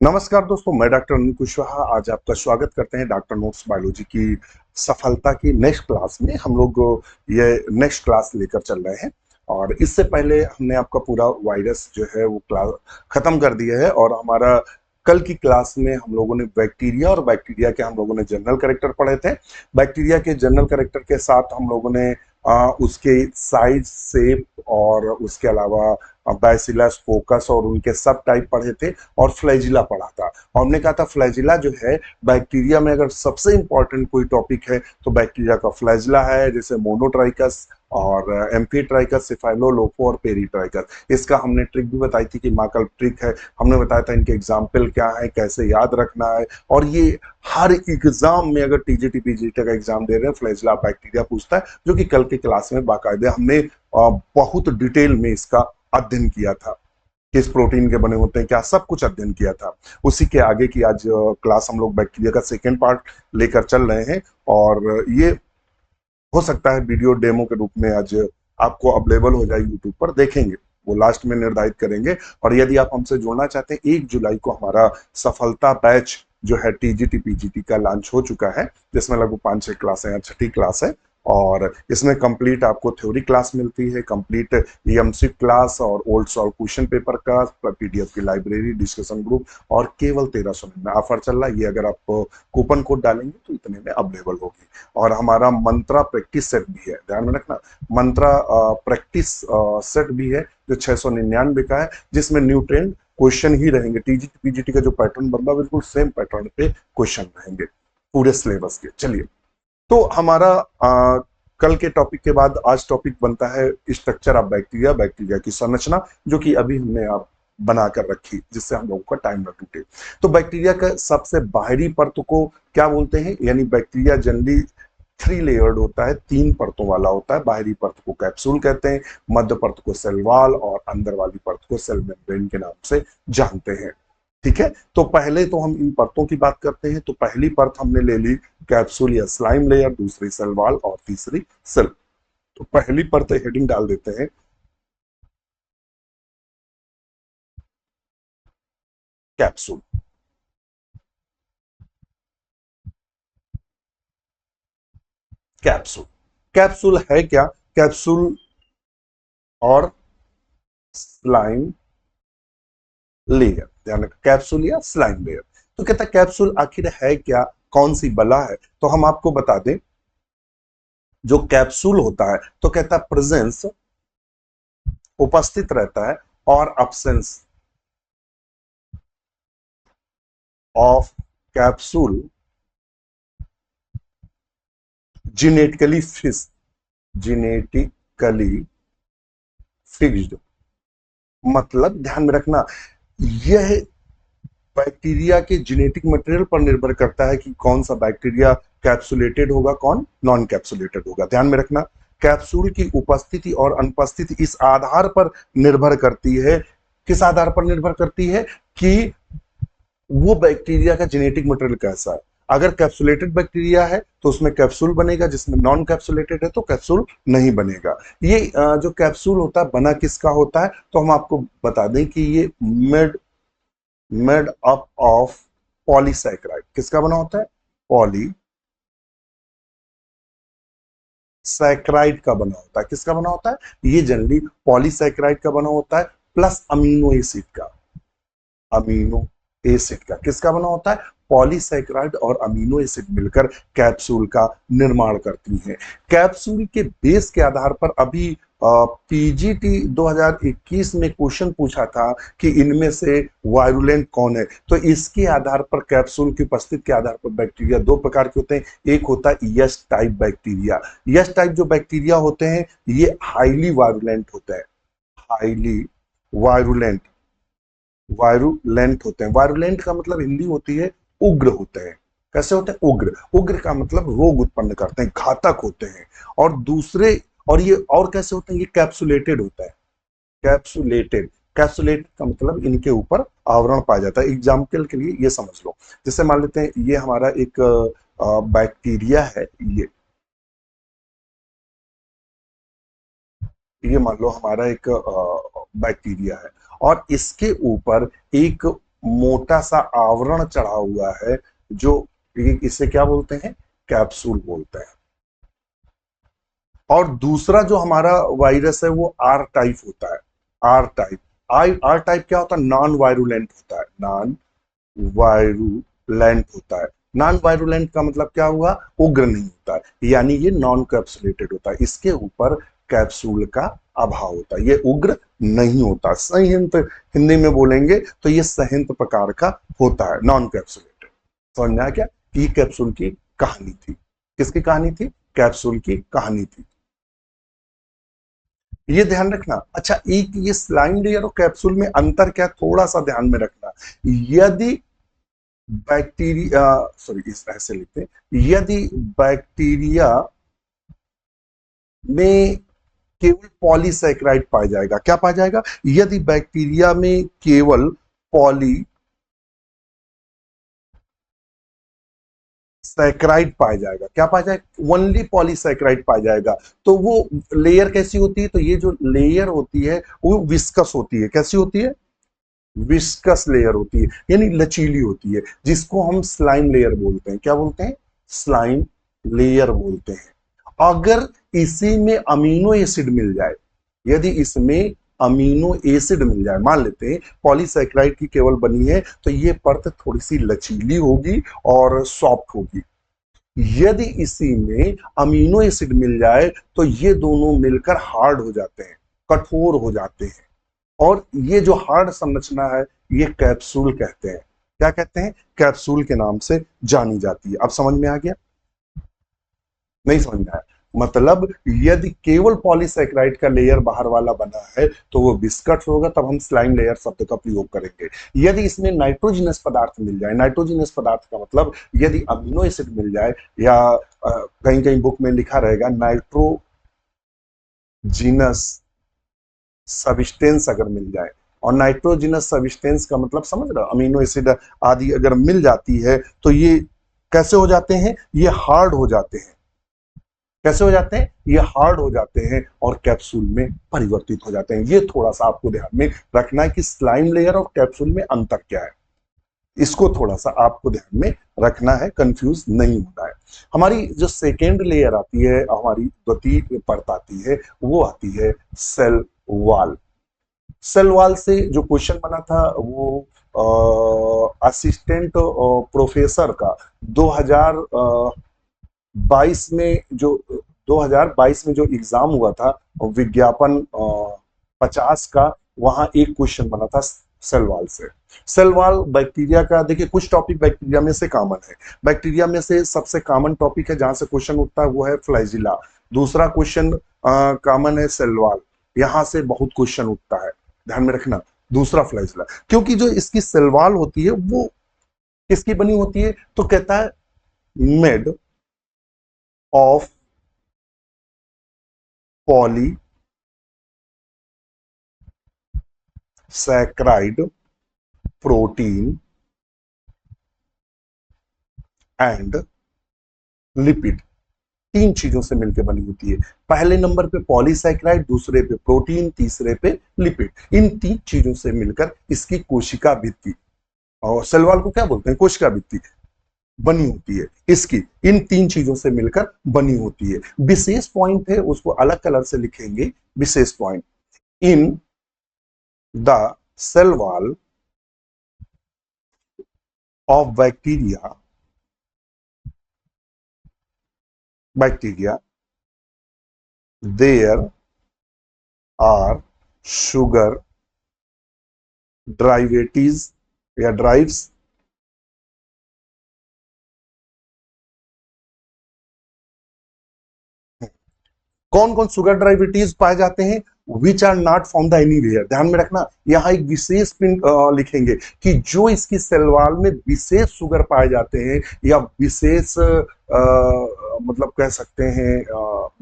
नमस्कार दोस्तों, मैं डॉक्टर अनिल कुशवाहा आज आपका स्वागत करते हैं डॉक्टर नोट्स बायोलॉजी की सफलता की नेक्स्ट क्लास में। हम लोग ये नेक्स्ट क्लास लेकर चल रहे हैं और इससे पहले हमने आपका पूरा वायरस जो है वो क्लास खत्म कर दिया है। और हमारा कल की क्लास में हम लोगों ने बैक्टीरिया और बैक्टीरिया के हम लोगों ने जनरल कैरेक्टर पढ़े थे। बैक्टीरिया के जनरल कैरेक्टर के साथ हम लोगों ने उसके साइज, शेप और उसके अलावा बैसिलस, फोकस और उनके सब टाइप पढ़े थे और फ्लैजिला पढ़ा था। और हमने कहा था फ्लैजिला जो है बैक्टीरिया में अगर सबसे इंपॉर्टेंट कोई टॉपिक है तो बैक्टीरिया का फ्लैजिला है, जैसे मोनोट्राइकस और एम्फीट्राइकस, सिफाइलोलोफो और पेरीट्राइकस। इसका हमने ट्रिक भी बताई थी कि माकल ट्रिक है। हमने बताया था इनके एग्जाम्पल क्या है, कैसे याद रखना है। और ये हर एग्जाम में, अगर टीजीटी पीजीटी का एग्जाम दे रहे हैं, फ्लैजिला बैक्टीरिया पूछता है, जो कि कल की क्लास में बाकायदे हमने बहुत डिटेल में इसका अध्ययन किया था। किस प्रोटीन के बने होते हैं, क्या सब कुछ अध्ययन किया था। उसी के आगे की आज क्लास हम लोग बैक्टीरिया का सेकेंड पार्ट लेकर चल रहे हैं। और ये हो सकता है वीडियो डेमो के रूप में आज आपको अवेलेबल हो जाए, यूट्यूब पर देखेंगे, वो लास्ट में निर्धारित करेंगे। और यदि आप हमसे जुड़ना चाहते हैं, 1 जुलाई को हमारा सफलता बैच जो है टीजीटी पीजीटी का लॉन्च हो चुका है, जिसमें लगभग 5-6 क्लास है, छठी क्लास है। और इसमें कंप्लीट आपको थ्योरी क्लास मिलती है, कंप्लीट एमसीक्यू क्लास और ओल्ड सॉल्व क्वेश्चन पेपर का, पीडीएफ की लाइब्रेरी, डिस्कशन ग्रुप। और केवल 1300 में ऑफर चल रहा है। ये अगर आप कूपन कोड डालेंगे तो इतने में अवेलेबल होगी। और हमारा मंत्रा प्रैक्टिस सेट भी है, ध्यान में रखना, मंत्रा प्रैक्टिस सेट भी है जो 699 का है, जिसमें न्यू ट्रेंड क्वेश्चन ही रहेंगे। टीजीटी पीजीटी का जो पैटर्न बदला बिल्कुल सेम पैटर्न पे क्वेश्चन रहेंगे पूरे सिलेबस के। चलिए, तो हमारा कल के टॉपिक के बाद आज टॉपिक बनता है स्ट्रक्चर ऑफ बैक्टीरिया, बैक्टीरिया की संरचना, जो कि अभी हमने आप बनाकर रखी, जिससे हम लोगों का टाइम न टूटे। तो बैक्टीरिया का सबसे बाहरी परत को क्या बोलते हैं, यानी बैक्टीरिया जनरली 3 लेयर्ड होता है, 3 परतों वाला होता है। बाहरी परत को कैप्सूल कहते हैं, मध्य परत को सेल वॉल और अंदर वाली परत को सेल मेम्ब्रेन के नाम से जानते हैं। ठीक है, तो पहले तो हम इन परतों की बात करते हैं। तो पहली परत हमने ले ली कैप्सूल या स्लाइम लेयर, दूसरी सेल वॉल और तीसरी सेल। तो पहली परत हेडिंग डाल देते हैं कैप्सूल। कैप्सूल कैप्सूल है क्या? कैप्सूल और स्लाइम लेयर, ध्यान रखना, कैप्सूल या स्लाइम लेयर। तो कहता है कैप्सूल आखिर है क्या, कौन सी बला है? तो हम आपको बता दें, जो कैप्सूल होता है तो कहता है प्रेजेंस, उपस्थित रहता है, और absence of capsule genetically genetically fixed. मतलब ध्यान में रखना, यह बैक्टीरिया के जेनेटिक मटेरियल पर निर्भर करता है कि कौन सा बैक्टीरिया कैप्सुलेटेड होगा, कौन नॉन कैप्सुलेटेड होगा। ध्यान में रखना, कैप्सूल की उपस्थिति और अनुपस्थिति इस आधार पर निर्भर करती है, किस आधार पर निर्भर करती है कि वो बैक्टीरिया का जेनेटिक मटेरियल कैसा है। अगर कैप्सुलेटेड बैक्टीरिया है तो उसमें कैप्सूल बनेगा, जिसमें नॉन कैप्सुलेटेड है तो कैप्सूल नहीं बनेगा। ये जो कैप्सूल होता है बना किसका होता है, तो हम आपको बता दें कि ये made made up of polysaccharide. किसका बना होता है? पॉलीसैकेराइड का बना होता है। किसका बना होता है? ये जनरली पॉलीसैकेराइड का बना होता है, प्लस अमीनो एसिड का। अमीनो एसिड का किसका बना होता है? पॉलीसैकेराइड और अमीनो एसिड मिलकर कैप्सूल का निर्माण करती हैं। कैप्सूल के बेस के आधार पर अभी पीजीटी 2021 में क्वेश्चन पूछा था कि इनमें से वायरुलेंट कौन है। तो इसके आधार पर, कैप्सूल की उपस्थिति के आधार पर, बैक्टीरिया 2 प्रकार के होते हैं। एक होता है yes type bacteria. Yes type जो बैक्टीरिया होते हैं ये हाईली वायरुलेंट होते हैं, हाईली वायरुलेंट वायरुलेंट होते हैं। वायरुलेंट का मतलब हिंदी होती है उग्र होते हैं। कैसे होते हैं? उग्र। उग्र का मतलब रोग उत्पन्न करते हैं, घातक होते हैं। और दूसरे, और ये और कैसे होते हैं? ये कैप्सुलेटेड होता है। कैप्सुलेटेड, कैप्सुलेटेड का मतलब इनके ऊपर आवरण पाया जाता है। एग्जाम्पल के लिए ये समझ लो, जैसे मान लेते हैं ये हमारा एक बैक्टीरिया है, ये मान लो हमारा एक बैक्टीरिया है, और इसके ऊपर एक मोटा सा आवरण चढ़ा हुआ है, जो इसे क्या बोलते हैं, कैप्सूल बोलते हैं। और दूसरा जो हमारा वायरस है वो आर टाइप होता है। आर टाइप, आर टाइप क्या होता है, नॉन वायरुलेंट होता है, नॉन वायरुलेंट होता है। नॉन वायरुलेंट का मतलब क्या हुआ, उग्र नहीं होता है, यानी ये नॉन कैप्सुलेटेड होता है, इसके ऊपर कैप्सूल का अभाव होता है, ये उग्र नहीं होता। संयंत्र हिंदी में बोलेंगे तो ये संयंत्र प्रकार का होता है, नॉन कैप्सुलेटेड। समझ में आ गया। ये कैप्सूल की कहानी थी। किसकी कहानी थी, कैप्सूल की कहानी थी, ये ध्यान रखना। अच्छा, एक ये स्लाइम लेयर और कैप्सूल में अंतर क्या, थोड़ा सा ध्यान में रखना। यदि बैक्टीरिया, सॉरी इस ऐसे लिखते हैं, यदि बैक्टीरिया में केवल पॉलीसैकेराइड पाया जाएगा, क्या पाया जाएगा, यदि बैक्टीरिया में केवल पॉलीसैकेराइड पाया जाएगा, क्या पाया जाएगा, ओनली पॉलीसैकेराइड पाया जाएगा, तो वो लेयर कैसी होती है, तो ये जो लेयर होती है वो विस्कस होती है। कैसी होती है, विस्कस लेयर होती है, यानी लचीली होती है, जिसको हम स्लाइम लेयर बोलते हैं। क्या बोलते हैं, स्लाइम लेयर बोलते हैं। अगर इसी में अमीनो एसिड मिल जाए, यदि इसमें अमीनो एसिड मिल जाए, मान लेते हैं पॉलीसैकेराइड की केवल बनी है, तो ये परत थोड़ी सी लचीली होगी और सॉफ्ट होगी। यदि इसी में अमीनो एसिड मिल जाए तो ये दोनों मिलकर हार्ड हो जाते हैं, कठोर हो जाते हैं, और ये जो हार्ड संरचना है ये कैप्सूल कहते हैं। क्या कहते हैं, कैप्सूल के नाम से जानी जाती है। अब समझ में आ गया, नहीं समझ में आया, मतलब यदि केवल पॉलीसैकेराइड का लेयर बाहर वाला बना है तो वो बिस्कट होगा, तब हम स्लाइम लेयर शब्द का प्रयोग करेंगे। यदि इसमें नाइट्रोजिनस पदार्थ मिल जाए, नाइट्रोजिनस पदार्थ का मतलब यदि अमीनो एसिड मिल जाए, या कहीं कहीं बुक में लिखा रहेगा नाइट्रोजिनस सबिस्टेंस अगर मिल जाए, और नाइट्रोजिनस सबिस्टेंस का मतलब समझ रहे हो, अमीनो एसिड आदि अगर मिल जाती है तो ये कैसे हो जाते हैं, ये हार्ड हो जाते हैं। कैसे हो जाते हैं, ये हार्ड हो जाते हैं और कैप्सूल में परिवर्तित हो जाते हैं। ये थोड़ा सा आपको ध्यान में रखना है कि स्लाइम लेयर और कैप्सूल में अंतर क्या है, इसको थोड़ा सा आपको ध्यान में रखना है, कंफ्यूज नहीं होना है। हमारी जो सेकेंड लेयर आती है, हमारी द्वितीय परत आती है, वो आती है सेल वॉल। सेल वॉल से जो क्वेश्चन बना था वो असिस्टेंट प्रोफेसर का 2022 में जो 2022 में जो एग्जाम हुआ था, विज्ञापन 50 का, वहां एक क्वेश्चन बना था सेल वॉल से। सेल वॉल बैक्टीरिया का, देखिए कुछ टॉपिक बैक्टीरिया में से कॉमन है। बैक्टीरिया में से सबसे कॉमन टॉपिक है जहां से क्वेश्चन उठता है वो है फ्लैजिला। दूसरा क्वेश्चन कॉमन है सेल वॉल, यहां से बहुत क्वेश्चन उठता है, ध्यान में रखना। दूसरा फ्लैजिला, क्योंकि जो इसकी सेल वॉल होती है वो किसकी बनी होती है, तो कहता है made of polysaccharide protein and lipid, तीन चीजों से मिलकर बनी होती है। पहले नंबर पे पॉलीसैकेराइड, दूसरे पे प्रोटीन, तीसरे पे लिपिड। इन तीन चीजों से मिलकर इसकी कोशिका भित्ति, और सेल वॉल को क्या बोलते हैं, कोशिका भित्ति बनी होती है, इसकी इन तीन चीजों से मिलकर बनी होती है। विशेष पॉइंट है, उसको अलग कलर से लिखेंगे, विशेष point, in the cell wall of bacteria there are sugar derivatives या ड्राइव्स कौन कौन शुगर ड्राइवेटीज पाए जाते हैं, which are not found anywhere. ध्यान में रखना, यहां एक विशेष पिन लिखेंगे कि जो इसकी सेल वॉल में विशेष शुगर पाए जाते हैं, या विशेष मतलब कह सकते हैं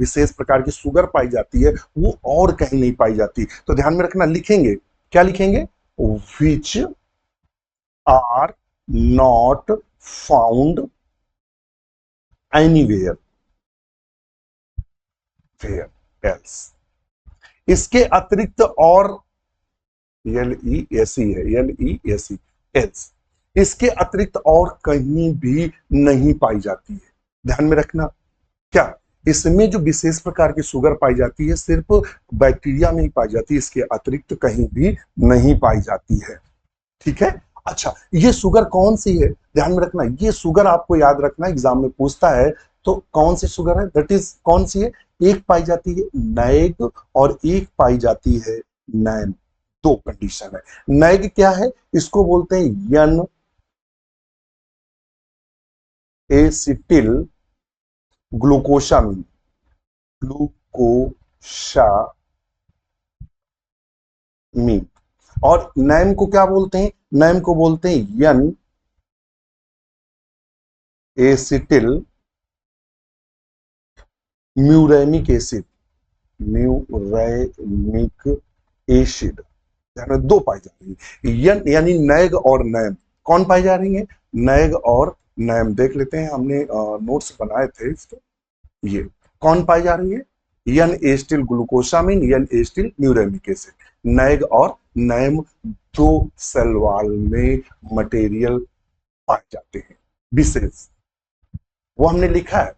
विशेष प्रकार की शुगर पाई जाती है, वो और कहीं नहीं पाई जाती। तो ध्यान में रखना, लिखेंगे क्या, लिखेंगे which are not found anywhere where else. इसके अतिरिक्त और एल ई एस ई है, L E S E, else, इसके अतिरिक्त और कहीं भी नहीं पाई जाती है। ध्यान में रखना, क्या इसमें जो विशेष प्रकार की शुगर पाई जाती है सिर्फ बैक्टीरिया में ही पाई जाती है, इसके अतिरिक्त कहीं भी नहीं पाई जाती है। ठीक है। अच्छा, ये शुगर कौन सी है, ध्यान में रखना, ये शुगर आपको याद रखना, एग्जाम में पूछता है तो कौन सी शुगर है, दैट इज कौन सी है, एक पाई जाती है नैग और एक पाई जाती है नैन। दो कंडीशन है। नैग क्या है, इसको बोलते हैं एन एसिटिल ग्लूकोसामिन, ग्लूकोसामिन। और नैम को क्या बोलते हैं, नैम को बोलते हैं एन एसिटिल म्यूरेनिक एसिड, म्यूरेनिक एसिड। यानी दो पाई जा रही है, यन यानी नैग और नैम। कौन पाई जा रही है, नैग और नैम। देख लेते हैं, हमने नोट्स बनाए थे इसके। ये कौन पाई जा रही है, यन एस्टिल ग्लूकोसामिन, यन एस्टिल म्यूरेनिक एसिड। नैग और नैम दो सेल वॉल में मटेरियल पाए जाते हैं विशेष, वो हमने लिखा है,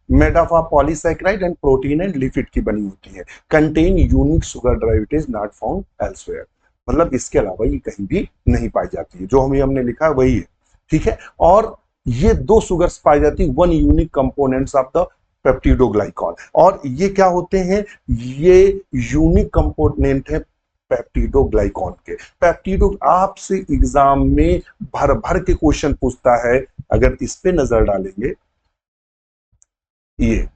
made of polysaccharide and protein and lipid की बनी होती है, contain unique sugar derivatives not found elsewhere. मतलब इसके अलावा ये कहीं भी नहीं पाई जाती है, जो हमने लिखा है वही है। ठीक है। और ये दो शुगर्स पाई जाती है, one unique components of the peptidoglycan. और ये क्या होते हैं, ये यूनिक कंपोनेंट है पेप्टिडोग्लाइकॉन के। पेप्टिडो आपसे एग्जाम में भर भर के क्वेश्चन पूछता है, अगर इस पे नजर डालेंगे, ये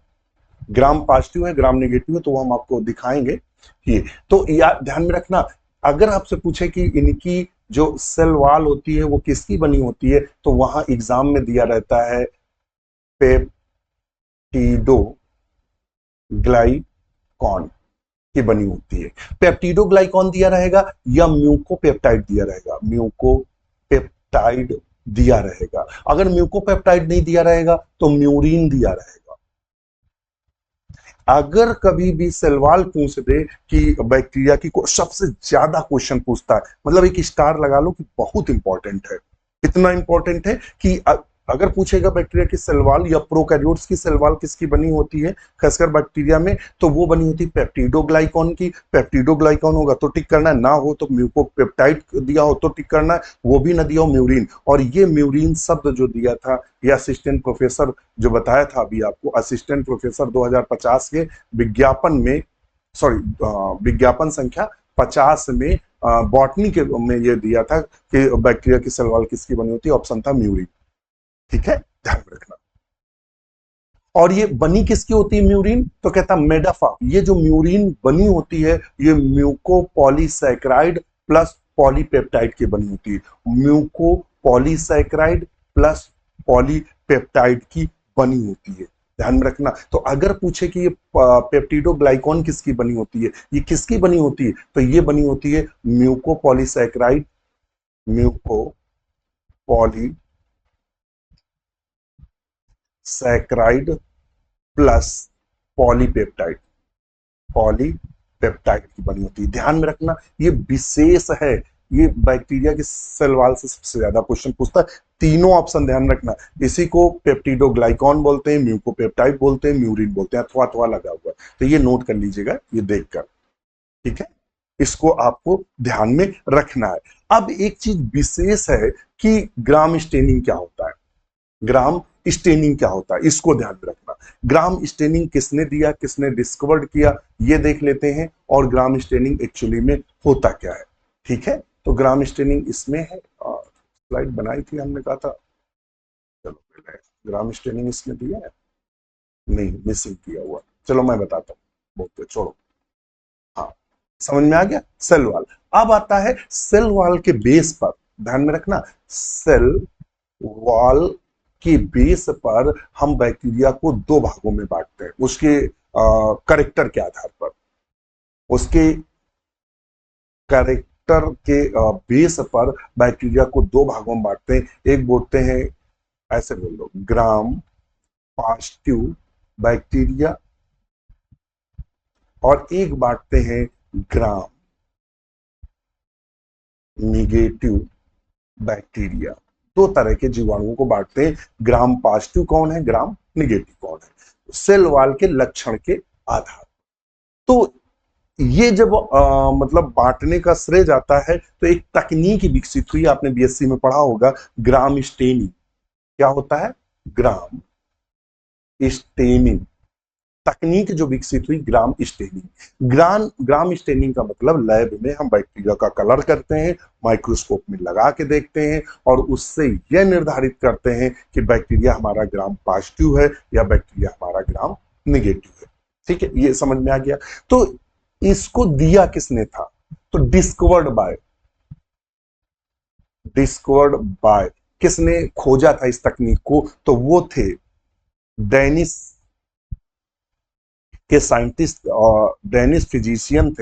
ग्राम पॉजिटिव है ग्राम नेगेटिव है, तो वो हम आपको दिखाएंगे। ये तो यार ध्यान में रखना, अगर आपसे पूछे कि इनकी जो सेल वॉल होती है वो किसकी बनी होती है, तो वहां एग्जाम में दिया रहता है पेप्टिडोग्लाइकॉन की बनी होती है। पेप्टिडोग्लाइकॉन दिया रहेगा या म्यूकोपेप्टाइड दिया रहेगा, म्यूकोपेप्टाइड दिया रहेगा। अगर म्यूकोपेप्टाइड नहीं दिया रहेगा तो म्यूरिन दिया रहेगा। अगर कभी भी सवाल पूछ दे कि बैक्टीरिया की सबसे ज्यादा क्वेश्चन पूछता है, मतलब एक स्टार लगा लो कि बहुत इंपॉर्टेंट है, इतना इंपॉर्टेंट है कि अगर पूछेगा बैक्टीरिया की सेल वॉल या प्रोकैरियोट्स की सेल वॉल किसकी बनी होती है, खासकर बैक्टीरिया में, तो वो बनी होती है पेप्टिडोग्लाइकॉन की। पेप्टिडोग्लाइकॉन होगा तो टिक करना है, ना हो तो म्यूकोपेप्टाइड दिया हो तो टिक करना है, वो भी ना दिया हो म्यूरिन। और ये म्यूरिन शब्द जो दिया था, ये असिस्टेंट प्रोफेसर जो बताया था अभी आपको, असिस्टेंट प्रोफेसर 2050 के विज्ञापन में, सॉरी विज्ञापन संख्या 50 में बॉटनी के में ये दिया था कि बैक्टीरिया की सेल वॉल किसकी बनी होती है, ऑप्शन था म्यूरिन। ठीक है, ध्यान में रखना। और ये बनी किसकी होती है म्यूरिन, तो कहता मेडाफा, ये जो म्यूरिन बनी होती है ये म्यूकोपॉलीसैकेराइड प्लस पॉलीपेप्टाइड की बनी होती है, म्यूकोपॉलीसैकेराइड प्लस पॉलीपेप्टाइड की बनी होती है। ध्यान में रखना। तो अगर पूछे कि ये पेप्टिडोग्लाइकॉन किसकी बनी होती है, ये किसकी बनी होती है, तो ये बनी होती है mucopolysaccharide, mucopolysaccharide plus polypeptide, polypeptide की बनी होती है। ध्यान में रखना, ये विशेष है, ये बैक्टीरिया की सेल वॉल से सबसे ज्यादा क्वेश्चन पूछता है। तीनों ऑप्शन ध्यान रखना, इसी को पेप्टिडोग्लाइकॉन बोलते हैं, म्यूकोपेप्टाइड बोलते हैं, म्यूरिन बोलते हैं, अथवा अथवा लगा हुआ है, तो ये नोट कर लीजिएगा ये देखकर। ठीक है, इसको आपको ध्यान में रखना है। अब एक चीज विशेष है कि ग्राम स्टेनिंग क्या होता है, ग्राम स्टेनिंग क्या होता है, इसको ध्यान में रखना। ग्राम स्टेनिंग किसने दिया, किसने डिस्कवर्ड किया, ये देख लेते हैं, और ग्राम स्टेनिंग एक्चुअली में होता क्या है। ठीक है, तो ग्राम स्टेनिंग इसमें है, स्लाइड बनाई थी हमने, कहा था, चलो पहले ग्राम स्टेनिंग इसमें दिया है, नहीं मिसिंग किया हुआ, चलो मैं बताता हूँ, बोलते छोड़ो। हाँ, समझ में आ गया। सेल वॉल, अब आता है सेल वॉल के बेस पर, ध्यान में रखना, सेल वॉल के बेस पर हम बैक्टीरिया को दो भागों में बांटते हैं, उसके करेक्टर के आधार पर, उसके करेक्टर के बेस पर बैक्टीरिया को दो भागों में बांटते हैं। एक बोलते हैं, ऐसे बोल लो, ग्राम पॉजिटिव बैक्टीरिया, और एक बांटते हैं ग्राम निगेटिव बैक्टीरिया। दो तरह के जीवाणुओं को बांटते हैं, ग्राम पॉजिटिव कौन है, ग्राम निगेटिव कौन है, सेल वॉल के लक्षण के आधार। तो ये जब मतलब बांटने का श्रेय जाता है तो एक तकनीक विकसित हुई, आपने बीएससी में पढ़ा होगा, ग्राम स्टेनिंग। क्या होता है, ग्राम स्टेनिंग तकनीक जो विकसित हुई, ग्राम स्टेनिंग। ग्राम स्टेनिंग का मतलब लैब में हम बैक्टीरिया का कलर करते हैं, माइक्रोस्कोप में लगा के देखते हैं और उससे यह निर्धारित करते हैं कि बैक्टीरिया हमारा ग्राम पॉजिटिव है या बैक्टीरिया हमारा ग्राम निगेटिव है। ठीक है, ये समझ में आ गया। तो इसको दिया किसने था, तो डिस्कवर्ड बाय किसने खोजा था इस तकनीक को, तो वो थे डेनिस के साइंटिस्ट और डेनिस फिजिशियन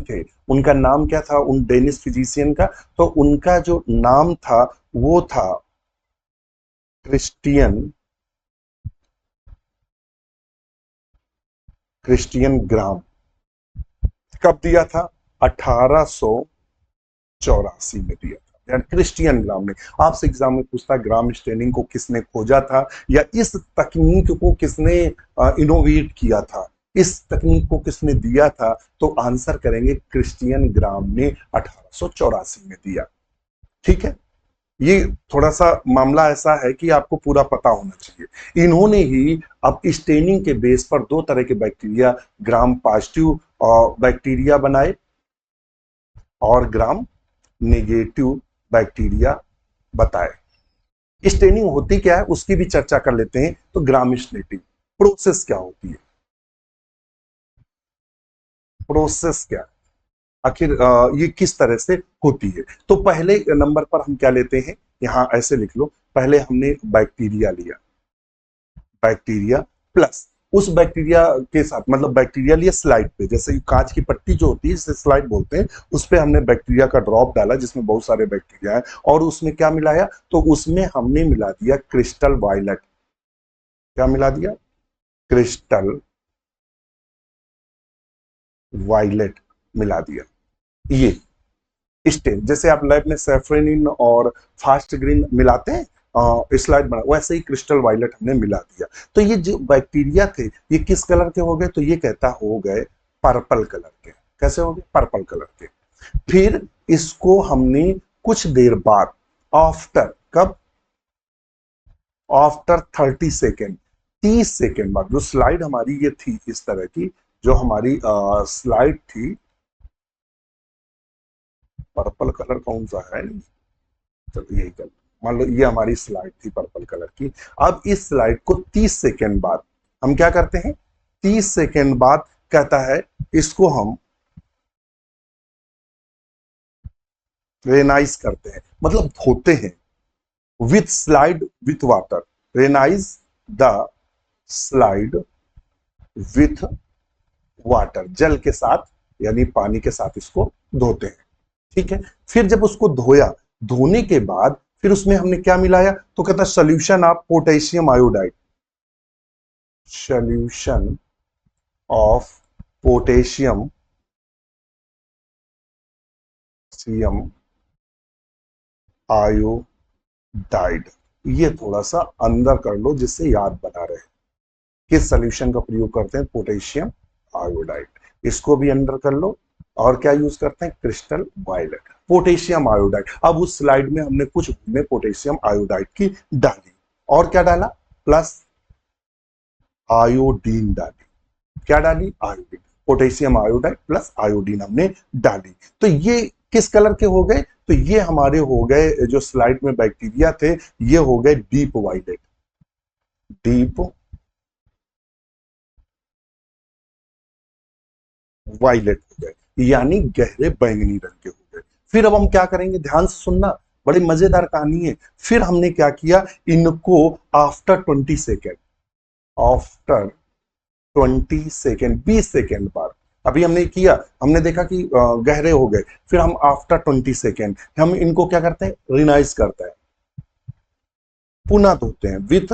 थे। उनका नाम क्या था उन डेनिस फिजिशियन का, तो उनका जो नाम था वो था क्रिस्टियन ग्राम। कब दिया था, 1884 में दिया था, यानी क्रिस्टियन ग्राम ने। आपसे एग्जाम में पूछता ग्राम स्टेनिंग को किसने खोजा था या इस तकनीक को किसने इनोवेट किया था, इस तकनीक को किसने दिया था, तो आंसर करेंगे क्रिस्टियन ग्राम ने 1884 में दिया। ठीक है, ये थोड़ा सा मामला ऐसा है कि आपको पूरा पता होना चाहिए। इन्होंने ही अब स्टेनिंग के बेस पर दो तरह के बैक्टीरिया, ग्राम पॉजिटिव बैक्टीरिया बनाए और ग्राम नेगेटिव बैक्टीरिया बताए। स्टेनिंग होती क्या है उसकी भी चर्चा कर लेते हैं। तो ग्राम स्टेनिंग प्रोसेस क्या होती है, प्रोसेस क्या, आखिर ये किस तरह से होती है। तो पहले नंबर पर हम क्या लेते हैं, यहां ऐसे लिख लो, पहले हमने बैक्टीरिया लिया, बैक्टीरिया प्लस उस बैक्टीरिया के साथ, मतलब बैक्टीरिया लिया स्लाइड पे, जैसे कांच की पट्टी जो होती है जिसे स्लाइड बोलते हैं, उस पे हमने बैक्टीरिया का ड्रॉप डाला जिसमें बहुत सारे बैक्टीरिया है, और उसमें क्या मिलाया, तो उसमें हमने मिला दिया क्रिस्टल वायलेट। क्या मिला दिया, क्रिस्टल वायलेट मिला दिया। ये स्टेन, जैसे आप लैब में सेफ्रेनिन और फास्ट ग्रीन मिलाते हैं स्लाइड बना, वैसे ही क्रिस्टल वायलेट हमने मिला दिया। तो ये जो बैक्टीरिया थे ये किस कलर के हो गए, तो ये कहता हो गए पर्पल कलर के। कैसे हो गए, पर्पल कलर के। फिर इसको हमने कुछ देर बाद, आफ्टर कब, आफ्टर 30 सेकेंड, 30 सेकेंड बाद, जो स्लाइड हमारी ये थी इस तरह की, जो हमारी स्लाइड थी, पर्पल कलर कौन सा है, चलो यही कर, मान लो ये हमारी स्लाइड थी पर्पल कलर की। अब इस स्लाइड को 30 सेकेंड बाद हम क्या करते हैं, 30 सेकेंड बाद कहता है इसको हम रेनाइज करते हैं, मतलब धोते हैं, with slide with water, rinse the slide with water, जल के साथ यानी पानी के साथ इसको धोते हैं। ठीक है, फिर जब उसको धोया, धोने के बाद फिर उसमें हमने क्या मिलाया, तो कहता solution of potassium iodide, solution of potassium iodide. ये थोड़ा सा अंदर कर लो जिससे याद बना रहे, किस सोल्यूशन का प्रयोग करते हैं, पोटेशियम आयोडाइड, इसको भी अंदर कर लो। और क्या यूज करते हैं, क्रिस्टल वायलेट, पोटेशियम आयोडाइड। अब उस स्लाइड में हमने कुछ में पोटेशियम आयोडाइड की डाली, और क्या डाला, प्लस आयोडीन डाली। क्या डाली, iodine, potassium iodide plus iodine हमने डाली। तो ये किस कलर के हो गए, तो ये हमारे हो गए, जो स्लाइड में बैक्टीरिया थे ये हो गए डीप वायलेट, डीप वायलेट हो गए, यानी गहरे बैंगनी रंग के हो गए। फिर अब हम क्या करेंगे, ध्यान से सुनना, बड़ी मजेदार कहानी है। फिर हमने क्या किया, इनको after 20 second, after 20 second, 20 second बाद, अभी हमने किया, हमने देखा कि गहरे हो गए, फिर हम आफ्टर 20 सेकेंड हम इनको क्या करते हैं, रिनाइज करते हैं, पुनः धोते हैं with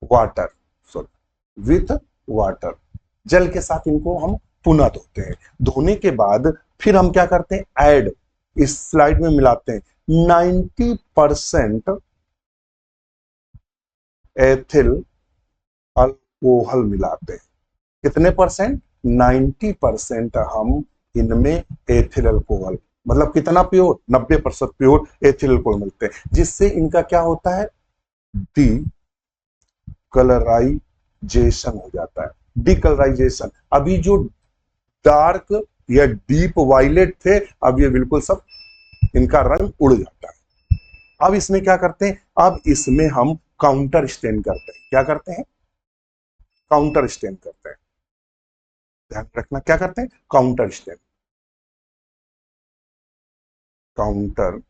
water, sorry with water, जल के साथ इनको हम पुनः धोते हैं। धोने के बाद फिर हम क्या करते हैं, ऐड इस स्लाइड में मिलाते हैं 90% एथिल अल्कोहल मिलाते हैं। कितने परसेंट? 90% हम इनमें एथिल अल्कोहल, मतलब कितना प्योर? 90% प्योर एथिल अल्कोहल मिलते हैं, जिससे इनका क्या होता है? डी कलराइजेशन हो जाता है। डीकलराइजेशन। अभी जो डार्क या डीप वायलेट थे, अब ये बिल्कुल सब इनका रंग उड़ जाता है। अब इसमें क्या करते हैं? अब इसमें हम काउंटर स्टेन करते हैं। क्या करते हैं? काउंटर स्टेन करते हैं। ध्यान रखना, क्या करते हैं? Counter stand. काउंटर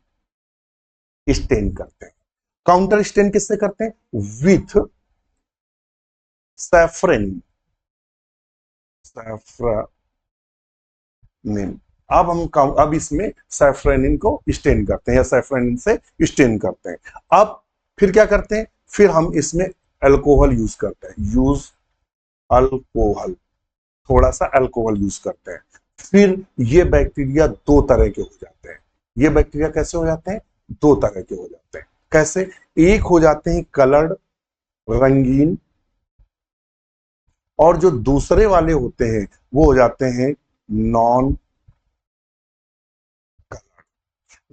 स्टेन करते हैं। काउंटर स्टेन किससे करते हैं? With saffron. सैफरनिन। अब इसमें सैफरनिन को स्टेन करते हैं या सैफरनिन से स्टेन करते हैं। अब फिर क्या करते हैं? फिर हम इसमें अल्कोहल यूज करते हैं। यूज अल्कोहल, थोड़ा सा अल्कोहल यूज करते हैं। फिर ये बैक्टीरिया दो तरह के हो जाते हैं। ये बैक्टीरिया कैसे हो जाते हैं? दो तरह के हो जाते हैं। कैसे? एक हो जाते हैं कलर्ड, रंगीन, और जो दूसरे वाले होते हैं वो हो जाते हैं नॉन।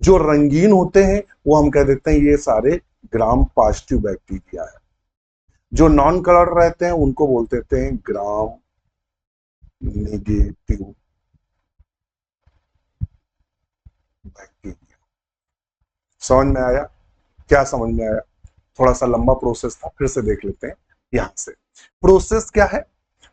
जो रंगीन होते हैं वो हम कह देते हैं ये सारे ग्राम पॉजिटिव बैक्टीरिया है। जो नॉन कलर रहते हैं उनको बोल देते हैं ग्राम नेगेटिव बैक्टीरिया। समझ में आया? क्या समझ में आया? थोड़ा सा लंबा प्रोसेस था, फिर से देख लेते हैं। यहां से प्रोसेस क्या है?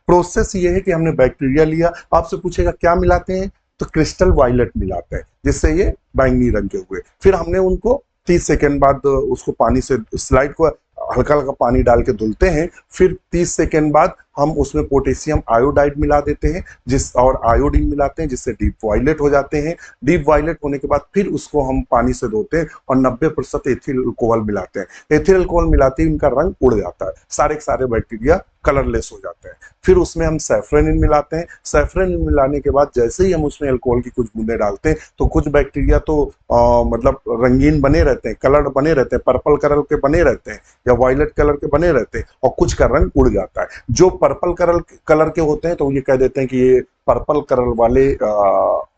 प्रोसेस ये है कि हमने बैक्टीरिया लिया, आपसे पूछेगा क्या मिलाते हैं, तो क्रिस्टल वायलेट मिलाते हैं जिससे ये बैंगनी रंग के हुए। फिर हमने उनको 30 सेकेंड बाद उसको पानी से, स्लाइड को हल्का हल्का पानी डाल के धुलते हैं। फिर 30 सेकेंड बाद हम उसमें पोटेशियम आयोडाइड मिला देते हैं, जिस और आयोडीन मिलाते हैं, जिससे डीप वायलेट हो जाते हैं। डीप वायलेट होने के बाद फिर उसको हम पानी से धोते हैं और 90% एथिल अल्कोहल मिलाते हैं। एथिल अल्कोहल मिलाते ही इनका रंग उड़ जाता है, सारे के सारे बैक्टीरिया कलरलेस हो जाते हैं। फिर उसमें हम सैफरनिन मिलाते हैं। सैफरनिन मिलाने के बाद जैसे ही हम उसमें अल्कोहल की कुछ बूंदे डालते हैं तो कुछ बैक्टीरिया तो मतलब रंगीन बने रहते हैं, कलर बने रहते हैं, पर्पल कलर के बने रहते हैं या वायलेट कलर के बने रहते हैं, और कुछ का रंग उड़ जाता है। जो पर्पल कलर के होते हैं तो ये कह देते हैं कि ये पर्पल कलर वाले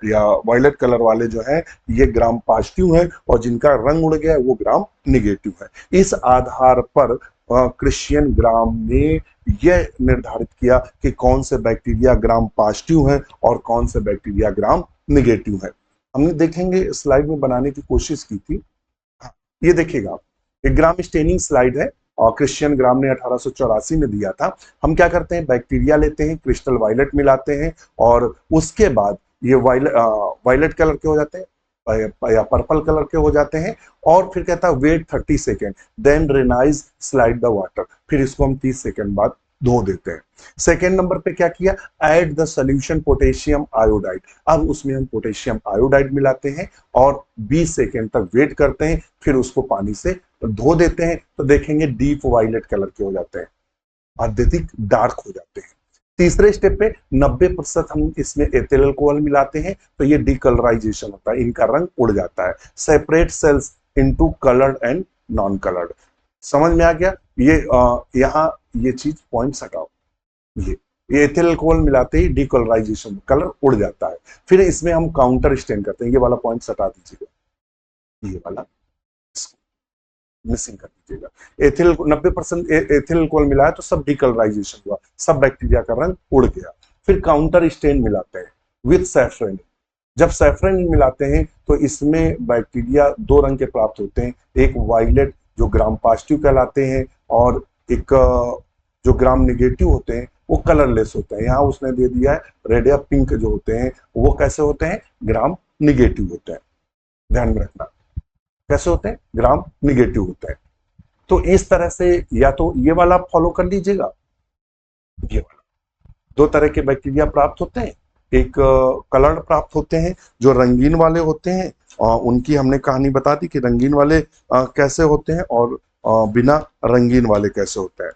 या वायलेट कलर वाले जो है ये ग्राम पॉजिटिव है, और जिनका रंग उड़ गया है वो ग्राम निगेटिव है। इस आधार पर क्रिश्चियन ग्राम ने यह निर्धारित किया कि कौन से बैक्टीरिया ग्राम पॉजिटिव है और कौन से बैक्टीरिया ग्राम निगेटिव है। हमने देखेंगे स्लाइड में बनाने की कोशिश की थी। हाँ, ये देखिएगा आप, एक ग्राम स्टेनिंग स्लाइड है और क्रिश्चियन ग्राम ने 1884 में दिया था। हम क्या करते हैं? बैक्टीरिया लेते हैं, क्रिस्टल वायलेट मिलाते हैं, और उसके बाद ये वायलेट कलर के हो जाते हैं या पर्पल कलर के हो जाते हैं। और फिर कहता है wait 30 second, then rinse slide the water. फिर इसको हम 30 सेकेंड बाद धो देते हैं। सेकेंड नंबर पे क्या किया? Add the solution potassium iodide. अब उसमें हम पोटेशियम आयोडाइड मिलाते हैं और 20 सेकेंड तक वेट करते हैं, फिर उसको पानी से धो देते हैं। तो देखेंगे डीप वायलेट कलर के हो जाते हैं, अत्यधिक डार्क हो जाते हैं। तीसरे स्टेप पे 90% हम इसमें एथिल अल्कोहल मिलाते हैं, तो ये डिकलराइजेशन होता है, इनका रंग उड़ जाता है। Separate cells into coloured and non coloured. समझ में आ गया? ये यहाँ ये चीज पॉइंट हटाओ। ये ये एथिल अल्कोहल मिलाते ही डिकलराइजेशन, कलर उड़ जाता है। फिर इसमें हम काउंटर स्टेन करते हैं। ये वाला पॉइंट हटा दीजिएगा, ये वाला मिसिंग कर दीजिएगा। एथिल 90% एथिल अल्कोहल मिला है तो सब डिकलराइजेशन हुआ, सब बैक्टीरिया का रंग उड़ गया। फिर काउंटर स्टेन मिलाते हैं विथ सैफरन। जब सैफरन मिलाते हैं तो इसमें बैक्टीरिया दो रंग के प्राप्त होते हैं, एक वायलेट जो ग्राम पॉजिटिव कहलाते हैं, और एक जो ग्राम निगेटिव होते हैं वो कलरलेस होते हैं। यहाँ उसने दे दिया है रेड या पिंक जो होते हैं वो कैसे होते हैं? ग्राम निगेटिव होते हैं। ध्यान में रखना, कैसे होते हैं? ग्राम निगेटिव होते हैं। तो इस तरह से या तो ये वाला फॉलो कर लीजिएगा, ये वाला। दो तरह के बैक्टीरिया प्राप्त होते हैं, एक कलर्ड प्राप्त होते हैं जो रंगीन वाले होते हैं। उनकी हमने कहानी बता दी कि रंगीन वाले कैसे होते हैं और बिना रंगीन वाले कैसे होते हैं।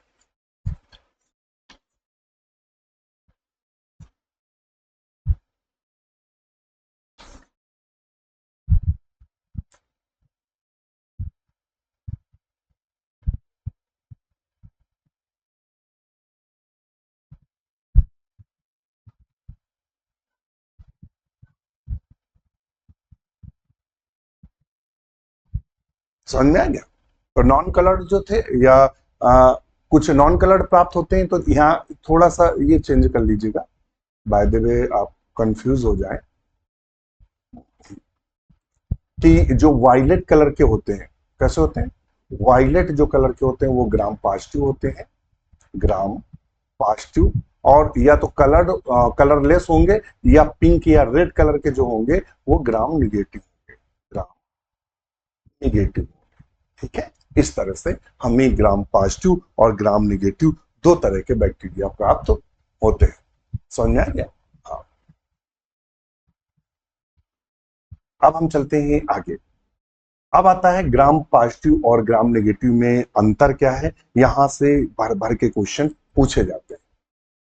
समझ में आ गया। तो नॉन कलर्ड जो थे या कुछ नॉन कलर्ड प्राप्त होते हैं, तो यहाँ थोड़ा सा ये चेंज कर लीजिएगा, बाय द वे आप कंफ्यूज हो जाए, कि जो वायलेट कलर के होते हैं, कैसे होते हैं, वायलेट जो कलर के होते हैं वो ग्राम पॉजिटिव होते हैं, ग्राम पॉजिटिव। और या तो कलर्ड कलरलेस होंगे, या पिंक या रेड कलर के जो होंगे वो ग्राम निगेटिव होंगे, ग्राम निगेटिव। ठीक है, इस तरह से हमें ग्राम पॉजिटिव और ग्राम निगेटिव दो तरह के बैक्टीरिया प्राप्त होते हैं। समझ में आ गया। हाँ, अब हम चलते हैं आगे। अब आता है ग्राम पॉजिटिव और ग्राम नेगेटिव में अंतर क्या है। यहां से भर भर के क्वेश्चन पूछे जाते हैं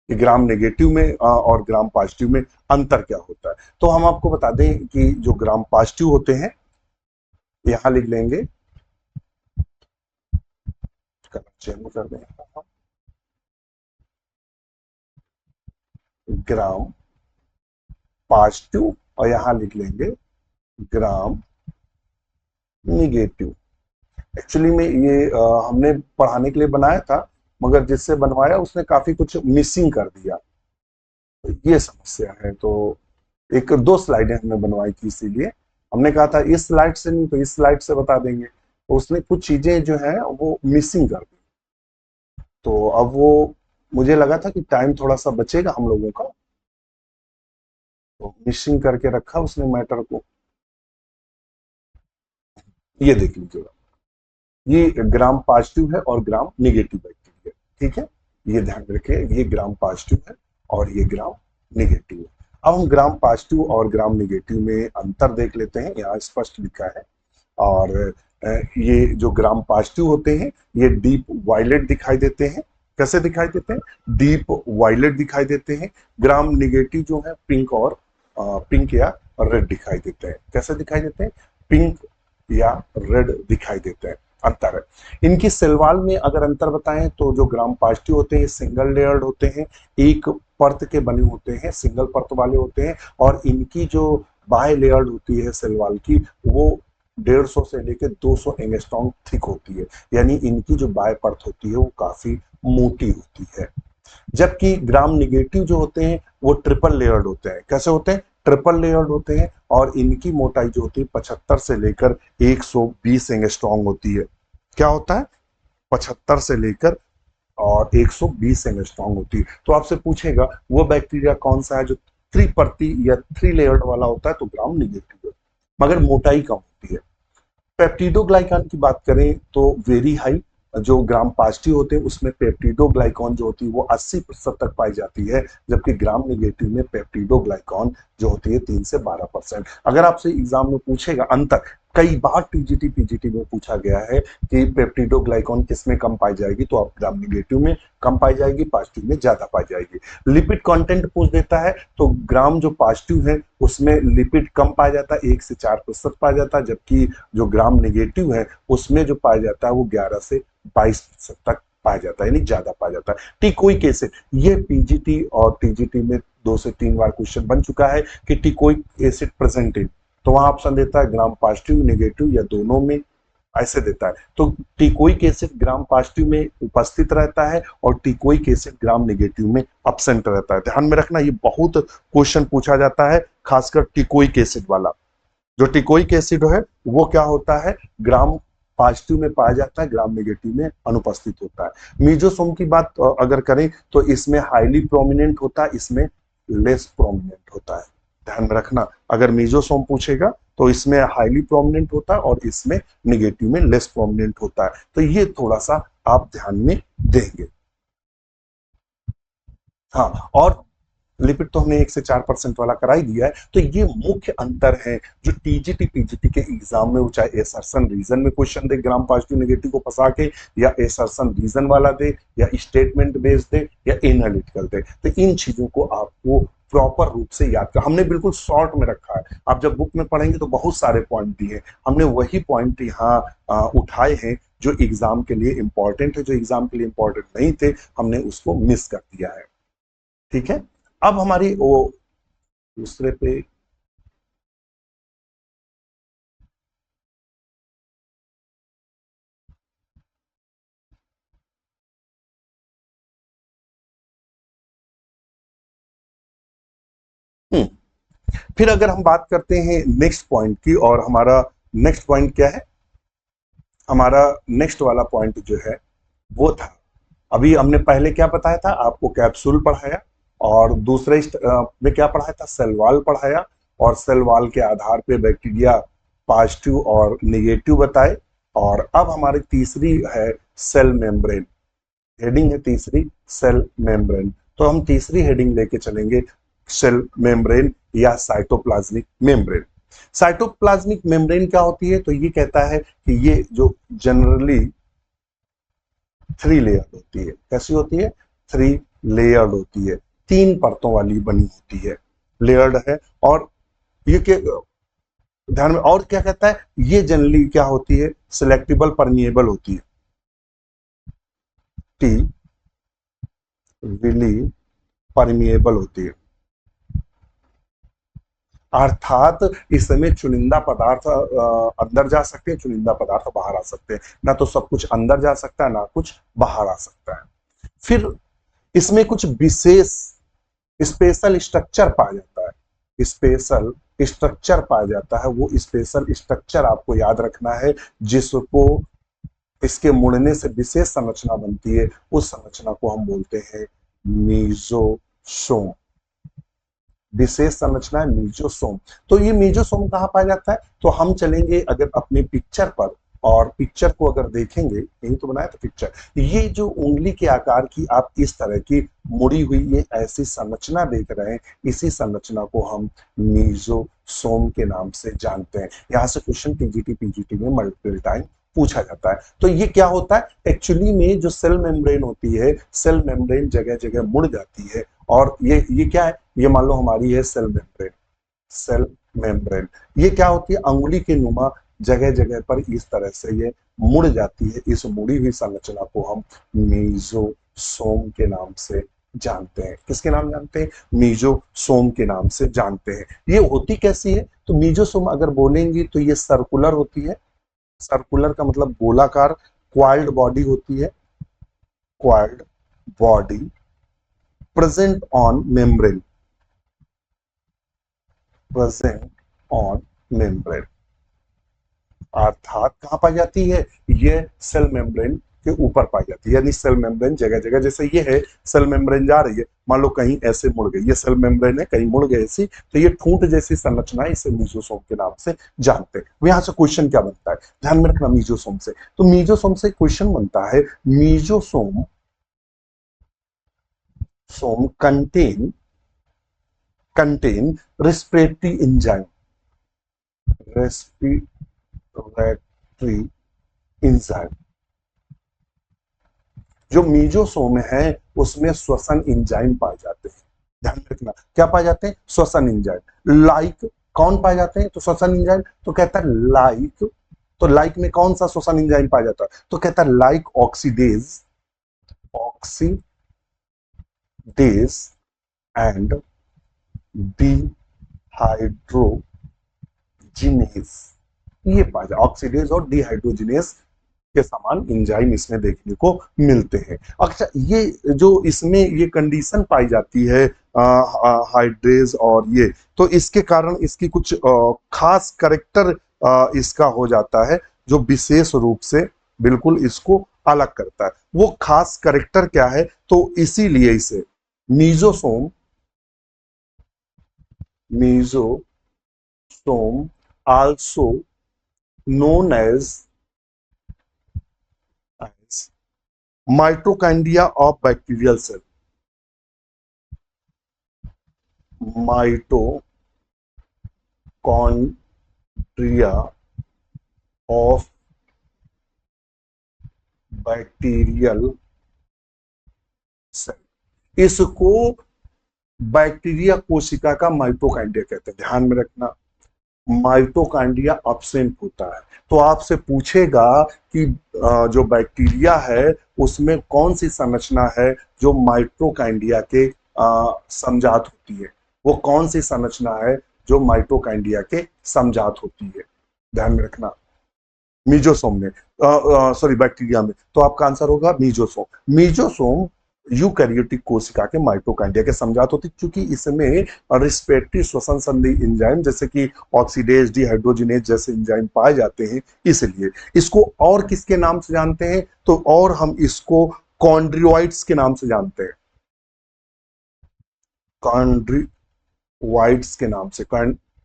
कि ग्राम नेगेटिव में और ग्राम पॉजिटिव में अंतर क्या होता है। तो हम आपको बता दें कि जो ग्राम पॉजिटिव होते हैं, यहां लिख लेंगे, चेंज कर दें, ग्राम पॉजिटिव, और यहां लिख लेंगे ग्राम निगेटिव। एक्चुअली में ये हमने पढ़ाने के लिए बनाया था, मगर जिससे बनवाया उसने काफी कुछ मिसिंग कर दिया, तो ये समस्या है। तो एक दो स्लाइडें हमने बनवाई थी, इसीलिए हमने कहा था इस स्लाइड से नहीं तो इस स्लाइड से बता देंगे, तो उसने कुछ चीजें जो है वो मिसिंग कर दी। तो अब वो, मुझे लगा था कि टाइम थोड़ा सा बचेगा हम लोगों का, तो मिसिंग करके रखा उसने मैटर को। ये देख लीजिएगा, ये ग्राम पॉजिटिव है और ग्राम निगेटिव बैक्टीरिया। ठीक है, ये ध्यान रखिए, ये ग्राम पॉजिटिव है और ये ग्राम निगेटिव है। अब हम ग्राम पॉजिटिव और ग्राम निगेटिव में अंतर देख लेते हैं, यहाँ स्पष्ट लिखा है। और ये जो ग्राम पॉजिटिव होते हैं ये डीप वायलेट दिखाई देते हैं। कैसे दिखाई देते हैं, डीप वायलेट दिखाई देते हैं। ग्राम निगेटिव जो है पिंक और पिंक या रेड दिखाई देते हैं। कैसे दिखाई देते हैं, पिंक या रेड दिखाई देते हैं। अंतर है इनकी सेलवाल में। अगर अंतर बताएं तो जो ग्राम पॉजिटिव होते हैं सिंगल लेयर्ड होते हैं, एक परत के बने होते हैं, सिंगल परत वाले होते हैं। और इनकी जो बाय लेयर्ड होती है सेलवाल की, वो 150 से लेकर 200 एंगस्ट्रॉम थिक होती है। यानी इनकी जो बाय परत होती है वो काफी मोटी होती है। जबकि ग्राम निगेटिव जो होते हैं वो ट्रिपल लेयर्ड होते हैं। कैसे होते हैं, ट्रिपल लेयर्ड होते हैं। और इनकी मोटाई जो होती है 75 से लेकर 120 एंगस्ट्रॉम होती है। क्या होता है, 75 से लेकर और 120 एंगस्ट्रॉम होती है। तो आपसे पूछेगा वो बैक्टीरिया कौन सा है जो त्रिपर्ती या थ्री लेयर्ड वाला होता है, तो ग्राम निगेटिव है, मगर मोटाई कम होती है। पेप्टिडोग्लाइकान की बात करें तो वेरी हाई, जो ग्राम पॉजिटिव होते हैं उसमें पेप्टिडोग्लाइकॉन जो होती है वो 80% तक पाई जाती है। जबकि ग्राम निगेटिव में पेप्टिडोग्लाइकॉन जो होती है 3 से 12%। अगर आपसे एग्जाम में पूछेगा अंतर, कई बार टीजीटी पीजीटी में पूछा गया है कि पेप्टिडोग्लाइकॉन किस में कम पाई जाएगी, तो आप ग्राम निगेटिव में कम पाई जाएगी, पॉजिटिव में ज्यादा पाई जाएगी। लिपिड कंटेंट पूछ देता है तो ग्राम जो पॉजिटिव है उसमें लिपिड कम पाया जाता है, 1 से 4% पाया जाता है। जबकि जो ग्राम नेगेटिव है उसमें जो पाया जाता है वो 11 से 22% तक पाया जाता है, यानी ज्यादा पाया जाता है। टिकोइक एसिड, ये पीजीटी और टीजीटी में 2 से 3 बार क्वेश्चन बन चुका है कि टिकोइक एसिड प्रेजेंटेड, तो वहां ऑप्शन देता है ग्राम पॉजिटिव नेगेटिव या दोनों में, ऐसे देता है। तो टिकोइक एसिड ग्राम पॉजिटिव में उपस्थित रहता है और टिकोइक एसिड ग्राम नेगेटिव में अब्सेंट रहता है। ध्यान में रखना, ये बहुत क्वेश्चन पूछा जाता है, खासकर टिकोइक एसिड वाला। जो टिकोइक एसिड है वो क्या होता है, ग्राम पॉजिटिव में पाया जाता है, ग्राम नेगेटिव में अनुपस्थित होता है। मीजोसोम की बात अगर करें तो इसमें हाईली प्रोमिनेंट होता है, इसमें लेस प्रोमिनेंट होता है। ध्यान में रखना, अगर मीजोसोम पूछेगा तो इसमें हाईली प्रोमिनेंट होता है और इसमें नेगेटिव में लेस प्रोमिनेंट होता है। तो ये थोड़ा सा आप ध्यान में देंगे। हाँ, और लिपिड तो हमने 1 से 4% वाला करा ही दिया है। तो ये मुख्य अंतर है जो टीजीटी पीजीटी के एग्जाम में, वो चाहे एसर्सन रीजन में क्वेश्चन दे ग्राम पॉजिटिव नेगेटिव को फंसा के, या एसर्सन रीजन वाला दे, या स्टेटमेंट बेस्ड दे, या एनालिटिकल दे, तो इन चीजों को आपको प्रॉपर रूप से याद कर, हमने बिल्कुल शॉर्ट में रखा है। आप जब बुक में पढ़ेंगे तो बहुत सारे पॉइंट दिए हैं, हमने वही पॉइंट यहाँ उठाए हैं जो एग्जाम के लिए इंपॉर्टेंट है। जो एग्जाम के लिए इंपॉर्टेंट नहीं थे हमने उसको मिस कर दिया है। ठीक है, अब हमारी वो दूसरे पे फिर अगर हम बात करते हैं नेक्स्ट पॉइंट की, और हमारा नेक्स्ट पॉइंट क्या है, हमारा नेक्स्ट वाला पॉइंट जो है वो था, अभी हमने पहले क्या बताया था आपको, कैप्सूल पढ़ाया, और दूसरे में क्या पढ़ाया था, सेल वॉल पढ़ाया, और सेल वॉल के आधार पे बैक्टीरिया पॉजिटिव और नेगेटिव बताए। और अब हमारी तीसरी है सेल मेम्ब्रेन, हेडिंग है तीसरी सेल मेम्ब्रेन। तो हम तीसरी हेडिंग लेके चलेंगे, सेल मेम्ब्रेन या साइटोप्लाज्मिक मेम्ब्रेन। साइटोप्लाज्मिक मेम्ब्रेन क्या होती है, तो ये कहता है कि ये जो जनरली 3 लेयर्ड होती है, कैसी होती है, 3 लेयर्ड होती है, 3 परतों वाली बनी होती है, लेयर्ड है। और ये क्या ध्यान में, और क्या कहता है, ये जनरली क्या होती है, सिलेक्टिबल परमिएबल होती है, टी विली परमिएबल होती है, अर्थात इसमें चुनिंदा पदार्थ अंदर जा सकते हैं, चुनिंदा पदार्थ बाहर आ सकते हैं, ना तो सब कुछ अंदर जा सकता है ना कुछ बाहर आ सकता है। फिर इसमें कुछ विशेष स्पेशल स्ट्रक्चर पाया जाता है, स्पेशल स्ट्रक्चर पाया जाता है। वो स्पेशल स्ट्रक्चर आपको याद रखना है, जिसको इसके मुड़ने से विशेष संरचना बनती है, उस संरचना को हम बोलते हैं मीजोसोम। विशेष संरचना है मीजोसोम। तो ये मीजोसोम कहाँ पाया जाता है, तो हम चलेंगे अगर अपने पिक्चर पर, और पिक्चर को अगर देखेंगे, यही तो बनाया था पिक्चर, ये जो उंगली के आकार की आप इस तरह की मुड़ी हुई ये ऐसी संरचना देख रहे हैं, इसी संरचना को हम मीजोसोम के नाम से जानते हैं। यहाँ से क्वेश्चन टीजीटी पीजीटी में मल्टीपल टाइम पूछा जाता है। तो ये क्या होता है, एक्चुअली में जो सेल मेम्ब्रेन होती है, सेल मेम्ब्रेन जगह जगह मुड़ जाती है, और ये क्या है, ये मान लो हमारी है सेल मेम्ब्रेन, सेल मेम्ब्रेन ये क्या होती है, अंगुली के नुमा जगह जगह पर इस तरह से ये मुड़ जाती है। इस मुड़ी हुई संरचना को हम मीजोसोम के नाम से जानते हैं। किसके नाम जानते हैं, मीजोसोम के नाम से जानते हैं। ये होती कैसी है, तो मीजोसोम अगर बोलेंगे तो ये सर्कुलर होती है, सर्कुलर का मतलब गोलाकार, क्वाइल्ड बॉडी होती है, coiled body present on membrane, present on membrane, अर्थात कहां पाई जाती है, ये सेल मेम्ब्रेन के ऊपर पाई जाती है। यानी सेल मेम्ब्रेन जगह जगह, जैसे ये है सेल मेम्ब्रेन जा रही है, मान लो कहीं ऐसे मुड़ गई, ये सेल मेम्ब्रेन है कहीं मुड़ गई ऐसी, तो ये ठूंठ जैसी संरचना है, इसे मीजोसोम के नाम से जानते हैं। यहां से क्वेश्चन क्या बनता है, ध्यान में रखना, मीजोसोम से, तो मीजोसोम से क्वेश्चन बनता है, mesosome contain respiratory enzyme, respiratory enzyme. जो मीजोसोम है उसमें श्वसन एंजाइम पाए जाते हैं, ध्यान में रखना, क्या पाए जाते हैं, श्वसन एंजाइम। लाइक कौन पाए जाते हैं, तो श्वसन एंजाइम, तो कहता है लाइक, तो लाइक में कौन सा श्वसन एंजाइम पाया जाता है, तो कहता है like oxidase, oxidase and dehydrogenase, ये पाया जाए, ऑक्सीडेज और डिहाइड्रोजिनेज के समान एंजाइम इसमें देखने को मिलते हैं। अच्छा, ये जो इसमें ये कंडीशन पाई जाती है हाइड्रेज और ये, तो इसके कारण इसकी कुछ खास करेक्टर इसका हो जाता है, जो विशेष रूप से बिल्कुल इसको अलग करता है। वो खास करेक्टर क्या है, तो इसीलिए इसे mesosome also known as mitochondria of bacterial cell, mitochondria of bacterial cell, इसको बैक्टीरिया कोशिका का माइटोकॉन्ड्रिया कहते हैं। ध्यान में रखना, माइटोकॉन्ड्रिया अब्सेंट होता है, तो आपसे पूछेगा कि जो बैक्टीरिया है उसमें कौन सी संरचना है जो माइटोकॉन्ड्रिया के समजात होती है, वो कौन सी संरचना है जो माइटोकॉन्ड्रिया के समजात होती है, ध्यान में रखना, मीजोसोम में, सॉरी बैक्टीरिया में, तो आपका आंसर होगा मीजोसोम। मीजोसोम यूकैरियोटिक कोशिका के माइटोकॉन्ड्रिया के समझात होती, क्योंकि इसमें रिस्पिरेटरी श्वसन संधि एंजाइम जैसे कि ऑक्सीडेज डिहाइड्रोजिनेज जैसे एंजाइम पाए जाते हैं। इसलिए इसको और किसके नाम से जानते हैं, तो और हम इसको कॉन्ड्रियोइड्स के नाम से जानते हैं, कॉन्ड्रियोइड्स के नाम से,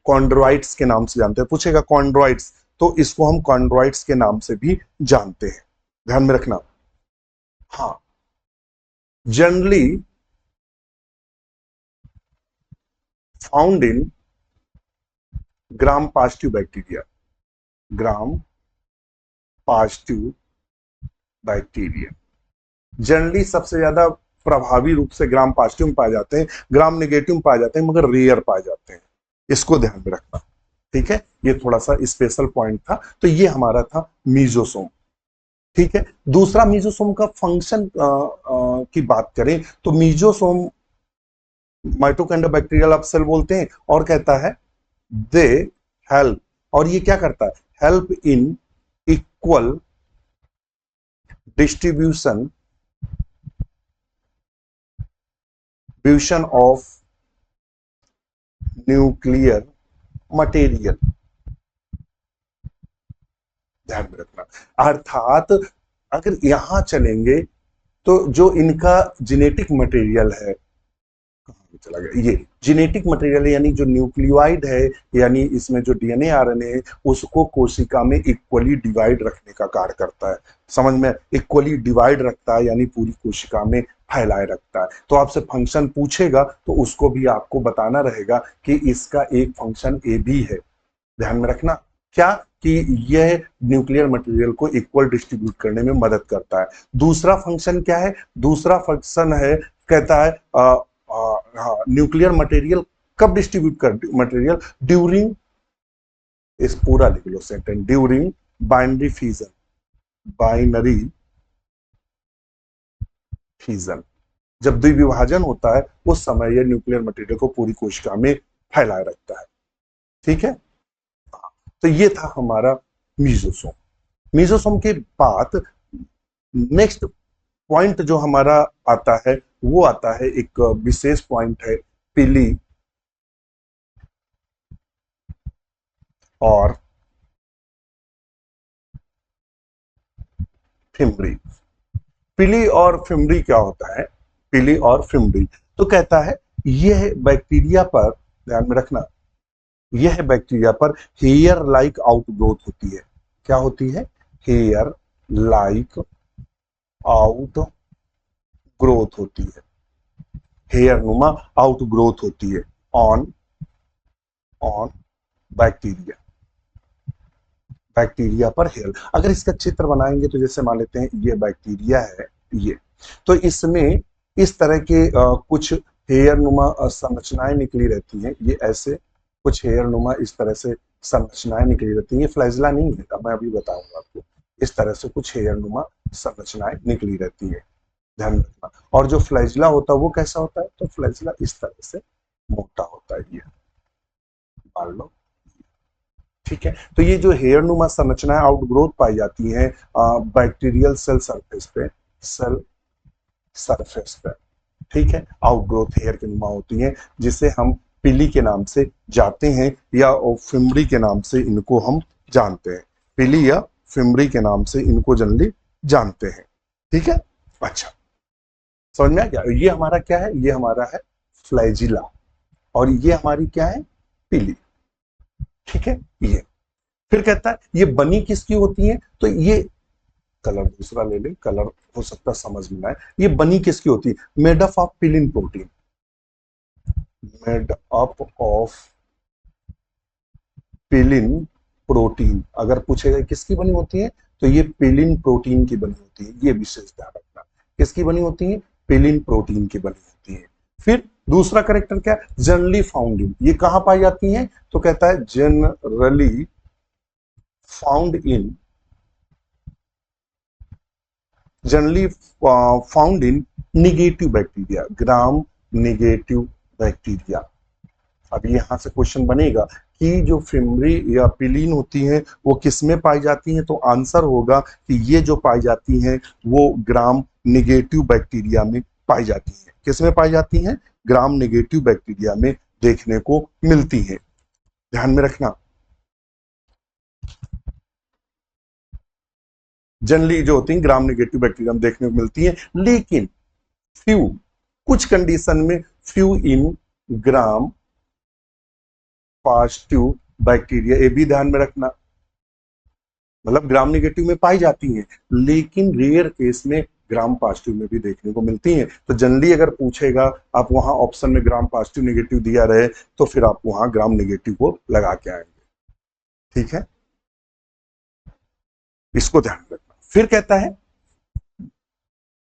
कॉन्ड्रोइड्स के नाम से जानते हैं। पूछेगा कॉन्ड्रोइड्स, तो इसको हम कॉन्ड्रोइड्स के नाम से भी जानते हैं, ध्यान में रखना। हाँ, generally found in gram positive bacteria, gram positive bacteria generally सबसे ज्यादा प्रभावी रूप से ग्राम पॉजिटिव में पाए जाते हैं, ग्राम नेगेटिव में पाए जाते हैं, मगर रेयर पाए जाते हैं। इसको ध्यान में रखना, ठीक है। ये थोड़ा सा स्पेशल पॉइंट था। तो ये हमारा था मीजोसोम, ठीक है। दूसरा मीजोसोम का फंक्शन की बात करें तो मीजोसोम माइटोकॉन्ड्रिया बैक्टीरियल सेल बोलते हैं, और कहता है दे हेल्प, और ये क्या करता है, help in equal distribution of nuclear material, ध्यान में रखना। अर्थात अगर यहां चलेंगे तो जो इनका जेनेटिक मटेरियल है, कहां चला गया, ये जेनेटिक मटेरियल यानी जो न्यूक्लियोइड है, यानी इसमें जो डीएनए आरएनए है, उसको कोशिका में इक्वली डिवाइड रखने का कार्य करता है। समझ में, इक्वली डिवाइड रखता है यानी पूरी कोशिका में फैलाए रखता है। तो आपसे फंक्शन पूछेगा तो उसको भी आपको बताना रहेगा कि इसका एक फंक्शन ए भी है, ध्यान में रखना। क्या कि यह न्यूक्लियर मटेरियल को इक्वल डिस्ट्रीब्यूट करने में मदद करता है। दूसरा फंक्शन क्या है, दूसरा फंक्शन है, कहता है न्यूक्लियर मटेरियल कब डिस्ट्रीब्यूट कर, मटेरियल ड्यूरिंग, इस पूरा लिख लो sentence, during binary fusion, binary fusion, जब द्विविभाजन होता है उस समय यह न्यूक्लियर मटेरियल को पूरी कोशिका में फैलाए रखता है, ठीक है। तो ये था हमारा मीजोसोम। मीजोसोम के बाद नेक्स्ट पॉइंट जो हमारा आता है वो आता है, एक विशेष पॉइंट है, पिली और फिम्बरी। पिली और फिम्बरी क्या होता है, पिली और फिम्बरी, तो कहता है यह बैक्टीरिया पर, ध्यान में रखना, यह बैक्टीरिया पर हेयर लाइक आउटग्रोथ होती है। क्या होती है, हेयर लाइक आउट ग्रोथ होती है, हेयर नुमा आउट ग्रोथ होती है ऑन बैक्टीरिया, बैक्टीरिया पर हेयर। अगर इसका चित्र बनाएंगे तो जैसे मान लेते हैं ये बैक्टीरिया है, ये तो इसमें इस तरह के कुछ हेयर नुमा संरचनाएं निकली रहती हैं, ये ऐसे कुछ हेयर नुमा इस तरह से संरचनाएं निकली रहती हैं। ये फ्लैजिला नहीं है, मैं अभी बताऊंगा आपको। इस तरह से कुछ हेयर नुमा संरचनाएं निकली रहती है, ध्यान रखना। और जो फ्लैजिला होता है वो कैसा होता है, तो फ्लैजिला इस तरह से मोटा होता है, ये मान लो, ठीक है। तो ये जो हेयर नुमा संरचनाएं आउटग्रोथ पाई जाती हैं बैक्टीरियल सेल सरफेस पे, सेल सरफेस पे, ठीक है, आउटग्रोथ हेयर के नुमा होती हैं, जिसे हम पिली के नाम से जानते हैं या फिम्बरी के नाम से इनको हम जानते हैं। पिली या फिम्बरी के नाम से इनको जनरली जानते हैं, ठीक है। अच्छा, समझ में आ गया। ये हमारा क्या है, ये हमारा है फ्लैजिला, और ये हमारी क्या है, पिली, ठीक है। ये फिर कहता है ये बनी किसकी होती है, तो ये कलर दूसरा ले लें, कलर हो सकता समझ में आए। ये बनी किसकी होती है, made up of pilin protein, made up of pilin protein. अगर पूछेगा किसकी बनी होती है, तो ये पिलिन प्रोटीन की बनी होती है। ये विशेष ध्यान रखना, किसकी बनी होती है, पिलिन प्रोटीन की बनी होती है। फिर दूसरा कैरेक्टर क्या है, जनरली फाउंड इन, ये कहां पाई जाती हैं, तो कहता है generally found in, generally found in negative bacteria, gram negative bacteria. अब यहां से क्वेश्चन बनेगा कि जो फिम्बरी या पिलीन होती हैं वो किस में पाई जाती हैं, तो आंसर होगा कि ये जो पाई जाती हैं वो ग्राम नेगेटिव बैक्टीरिया में पाई जाती हैं। किसमें पाई जाती हैं? ग्राम नेगेटिव बैक्टीरिया में देखने को मिलती हैं। ध्यान में रखना, जनरली जो होती हैं ग्राम नेगेटिव बैक्टीरिया में देखने को मिलती हैं, लेकिन फ्यू, कुछ कंडीशन में few in gram positive bacteria, ये भी ध्यान में रखना। मतलब ग्राम नेगेटिव में पाई जाती हैं, लेकिन रेयर केस में ग्राम पॉजिटिव में भी देखने को मिलती हैं। तो जनरली अगर पूछेगा, आप वहां ऑप्शन में ग्राम पॉजिटिव नेगेटिव दिया रहे, तो फिर आप वहां ग्राम नेगेटिव को लगा के आएंगे। ठीक है, इसको ध्यान रखना। फिर कहता है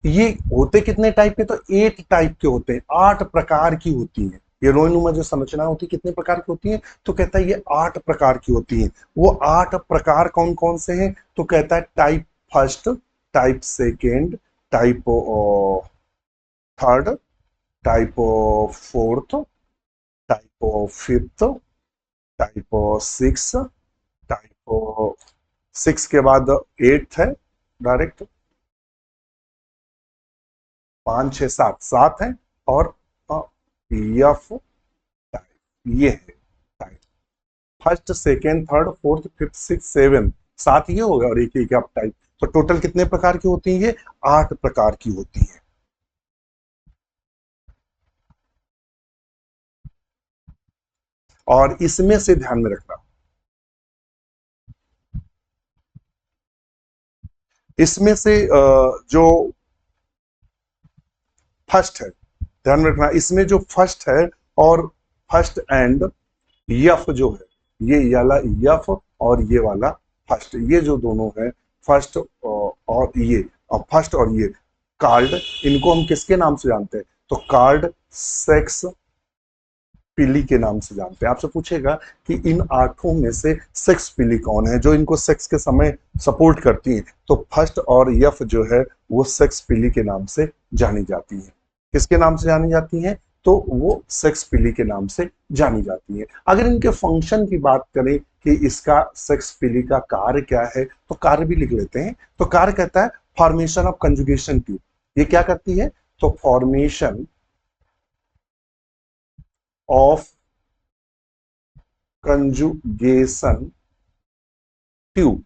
ये होते कितने टाइप के? तो 8 टाइप के होते हैं, 8 प्रकार की होती हैं। ये रोइनुमा जो संरचना होती है कितने प्रकार की होती है? तो कहता है ये 8 प्रकार की होती हैं। वो 8 प्रकार कौन कौन से हैं? तो कहता है type first, type second, type third, type fourth, type fifth, type six, type six के बाद एट्थ है डायरेक्ट, 5 6 7 7 है, और एफ टाइप, ये है type. First second third fourth fifth six seven, 7 ये होगा और एक एक आप टाइप। तो टोटल कितने प्रकार की होती है? ये 8 प्रकार की होती है। और इसमें से ध्यान में रखना, इसमें से जो फर्स्ट है, ध्यान में रखना, इसमें जो फर्स्ट है और फर्स्ट एंड यफ जो है, ये वाला यफ और ये वाला फर्स्ट, ये जो दोनों है फर्स्ट और ये, फर्स्ट और ये कार्ड, इनको हम किसके नाम से जानते हैं? तो कार्ड सेक्स पिली के नाम से जानते हैं। आपसे पूछेगा कि इन 8 में से सेक्स पिली कौन है जो इनको सेक्स के समय सपोर्ट करती हैं? तो फर्स्ट और यफ जो है वो सेक्स पिली के नाम से जानी जाती है। किसके नाम से जानी जाती हैं? तो वो सेक्स पिली के नाम से जानी जाती है। अगर इनके फंक्शन की बात करें कि इसका सेक्स पिली का कार्य क्या है, तो कार्य भी लिख लेते हैं। तो कार्य कहता है फॉर्मेशन ऑफ कंजुगेशन ट्यूब। ये क्या करती है? तो फॉर्मेशन ऑफ कंजुगेशन ट्यूब,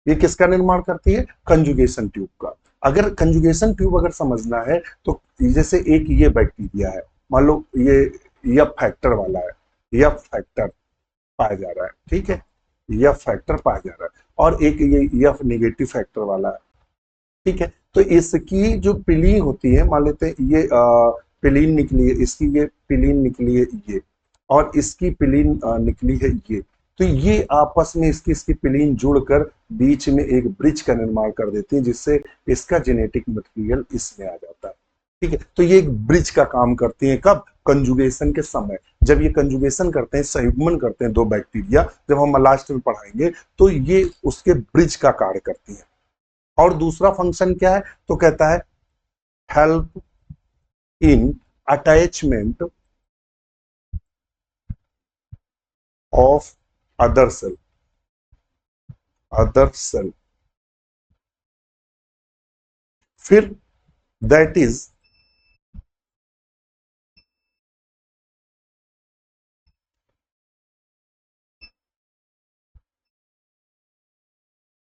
ये किसका निर्माण करती है? कंजुगेशन ट्यूब का। अगर कंजुगेशन ट्यूब अगर समझना है तो जैसे एक ये बैक्टीरिया है, मान लो ये यफ फैक्टर वाला है, यफ फैक्टर पाया जा रहा है, ठीक है, यफ फैक्टर पाया जा रहा है, और एक ये यफ निगेटिव फैक्टर वाला है, ठीक है। तो इसकी जो पिलीन होती है, मान लेते हैं ये पिलीन निकली है, इसकी ये पिलीन निकली है ये, और इसकी पिलीन निकली है ये। तो ये आपस में इसकी इसकी पिलीन जुड़कर बीच में एक ब्रिज का निर्माण कर देती है, जिससे इसका जेनेटिक मटेरियल इसमें आ जाता है, ठीक है। तो ये एक ब्रिज का काम करती है, कब? कंजुगेशन के समय। जब ये कंजुगेशन करते हैं, संयुग्मन करते हैं दो बैक्टीरिया, जब हम लास्ट में पढ़ाएंगे, तो ये उसके ब्रिज का कार्य करती है। और दूसरा फंक्शन क्या है? तो कहता है help in attachment of other cell, other cell. फिर दैट इज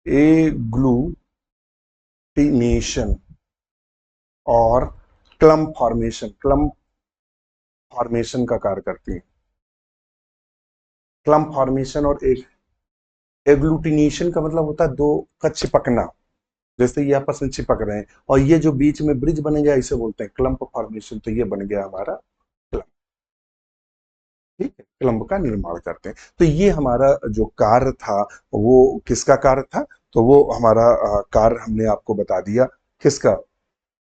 एग्लूटिनेशन और क्लम्प फॉर्मेशन, क्लम्प फॉर्मेशन का कार्य करती है। क्लम्प फॉर्मेशन और एक एग्लूटिनेशन का मतलब होता है दो का चिपकना, जैसे ये आपस में चिपक रहे हैं, और ये जो बीच में ब्रिज बनेगा इसे बोलते हैं क्लम्प फॉर्मेशन। तो ये बन गया हमारा क्लम्प, ठीक है, क्लम्प का निर्माण करते हैं। तो ये हमारा जो कार्य था वो किसका कार्य था? तो वो हमारा कार्य हमने आपको बता दिया, किसका?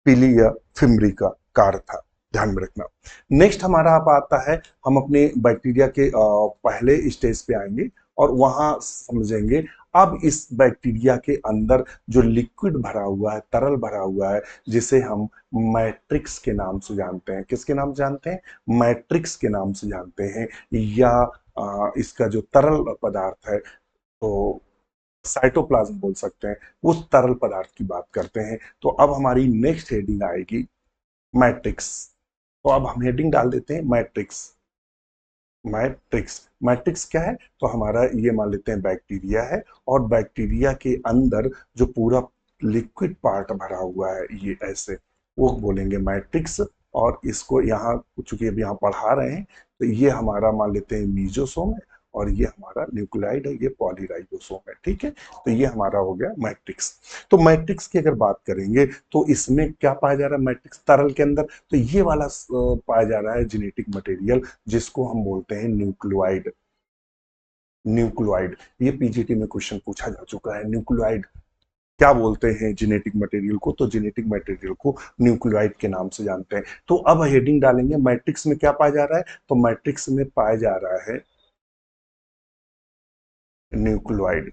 पीली या फिमरी का कार्य था। ध्यान में रखना। नेक्स्ट हमारा आप आता है, हम अपने बैक्टीरिया के पहले स्टेज पे आएंगे और वहां समझेंगे अब इस बैक्टीरिया के अंदर जो लिक्विड भरा हुआ है, तरल भरा हुआ है, जिसे हम मैट्रिक्स के नाम से जानते हैं। किसके नाम से जानते हैं? मैट्रिक्स के नाम से जानते हैं। या इसका जो तरल पदार्थ है, तो साइटोप्लाज्म बोल सकते हैं, उस तरल पदार्थ की बात करते हैं। तो अब हमारी नेक्स्ट हेडिंग आएगी मैट्रिक्स। तो अब हम हेडिंग डाल देते हैं मैट्रिक्स। मैट्रिक्स, मैट्रिक्स क्या है? तो हमारा ये मान लेते हैं बैक्टीरिया है, और बैक्टीरिया के अंदर जो पूरा लिक्विड पार्ट भरा हुआ है ये ऐसे, वो बोलेंगे मैट्रिक्स। और इसको यहाँ चूंकि अभी यहाँ पढ़ा रहे हैं, तो ये हमारा मान लेते हैं मीजोसोम है, और ये हमारा न्यूक्लियाइड है, ये पॉलीराइबोसोम है। ठीक है, तो ये हमारा हो गया मैट्रिक्स। तो मैट्रिक्स की अगर बात करेंगे तो इसमें क्या पाया जा रहा है मैट्रिक्स तरल के अंदर? तो ये वाला पाया जा रहा है जेनेटिक मटेरियल, जिसको हम बोलते हैं न्यूक्लियोइड। न्यूक्लियोइड, ये पीजीटी में क्वेश्चन पूछा जा चुका है। न्यूक्लियोइड क्या बोलते हैं जेनेटिक मटेरियल को? तो जेनेटिक मटेरियल को न्यूक्लियोइड के नाम से जानते हैं। तो अब हेडिंग डालेंगे मैट्रिक्स में क्या पाया जा रहा है? तो मैट्रिक्स में पाया जा रहा है न्यूक्लियोइड।